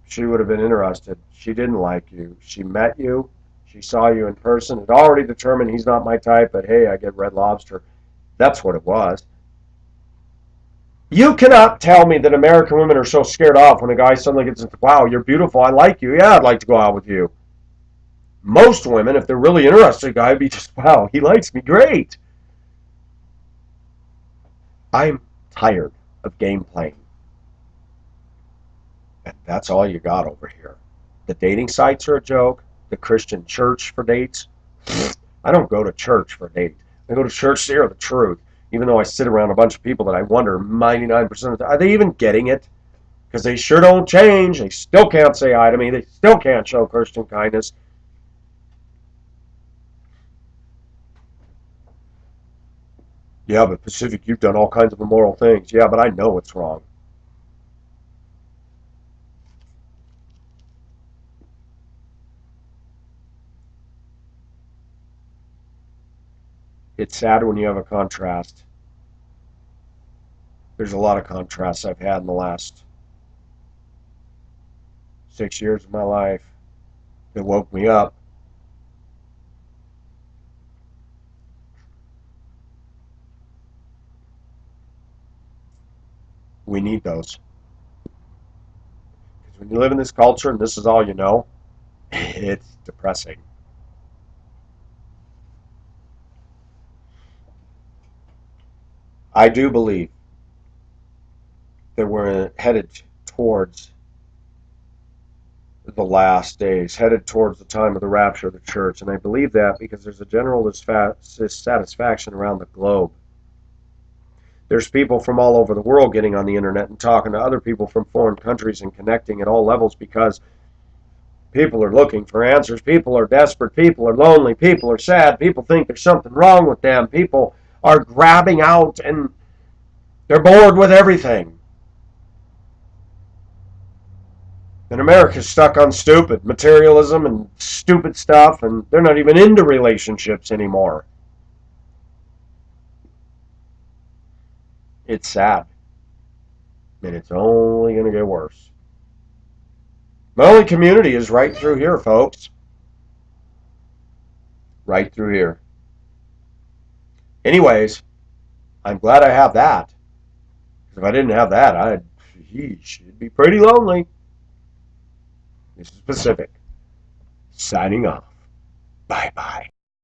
she would have been interested. She didn't like you. She met you. She saw you in person. Had already determined he's not my type, but hey, I get Red Lobster. That's what it was. You cannot tell me that American women are so scared off when a guy suddenly gets, wow, you're beautiful. I like you. Yeah, I'd like to go out with you. Most women, if they're really interested, guy would be just, wow, he likes me. Great. I'm tired of game playing. And that's all you got over here. The dating sites are a joke. The Christian church for dates. I don't go to church for a date. I go to church to hear the truth. Even though I sit around a bunch of people that I wonder 99% of the time, are they even getting it? Because they sure don't change. They still can't say hi to me. They still can't show Christian kindness. Yeah, but Pacific, you've done all kinds of immoral things. Yeah, but I know it's wrong. It's sad when you have a contrast. There's a lot of contrasts I've had in the last 6 years of my life that woke me up. We need those. Because when you live in this culture and this is all you know, it's depressing. I do believe that we're headed towards the last days, headed towards the time of the rapture of the church. And I believe that because there's a general dissatisfaction around the globe. There's people from all over the world getting on the internet and talking to other people from foreign countries and connecting at all levels because people are looking for answers. People are desperate. People are lonely. People are sad. People think there's something wrong with them. People are grabbing out and they're bored with everything. And America's stuck on stupid materialism and stupid stuff, and they're not even into relationships anymore. It's sad. And it's only going to get worse. My only community is right through here, folks. Right through here. Anyways, I'm glad I have that. If I didn't have that, it'd be pretty lonely. This is Pacific. Signing off. Bye bye.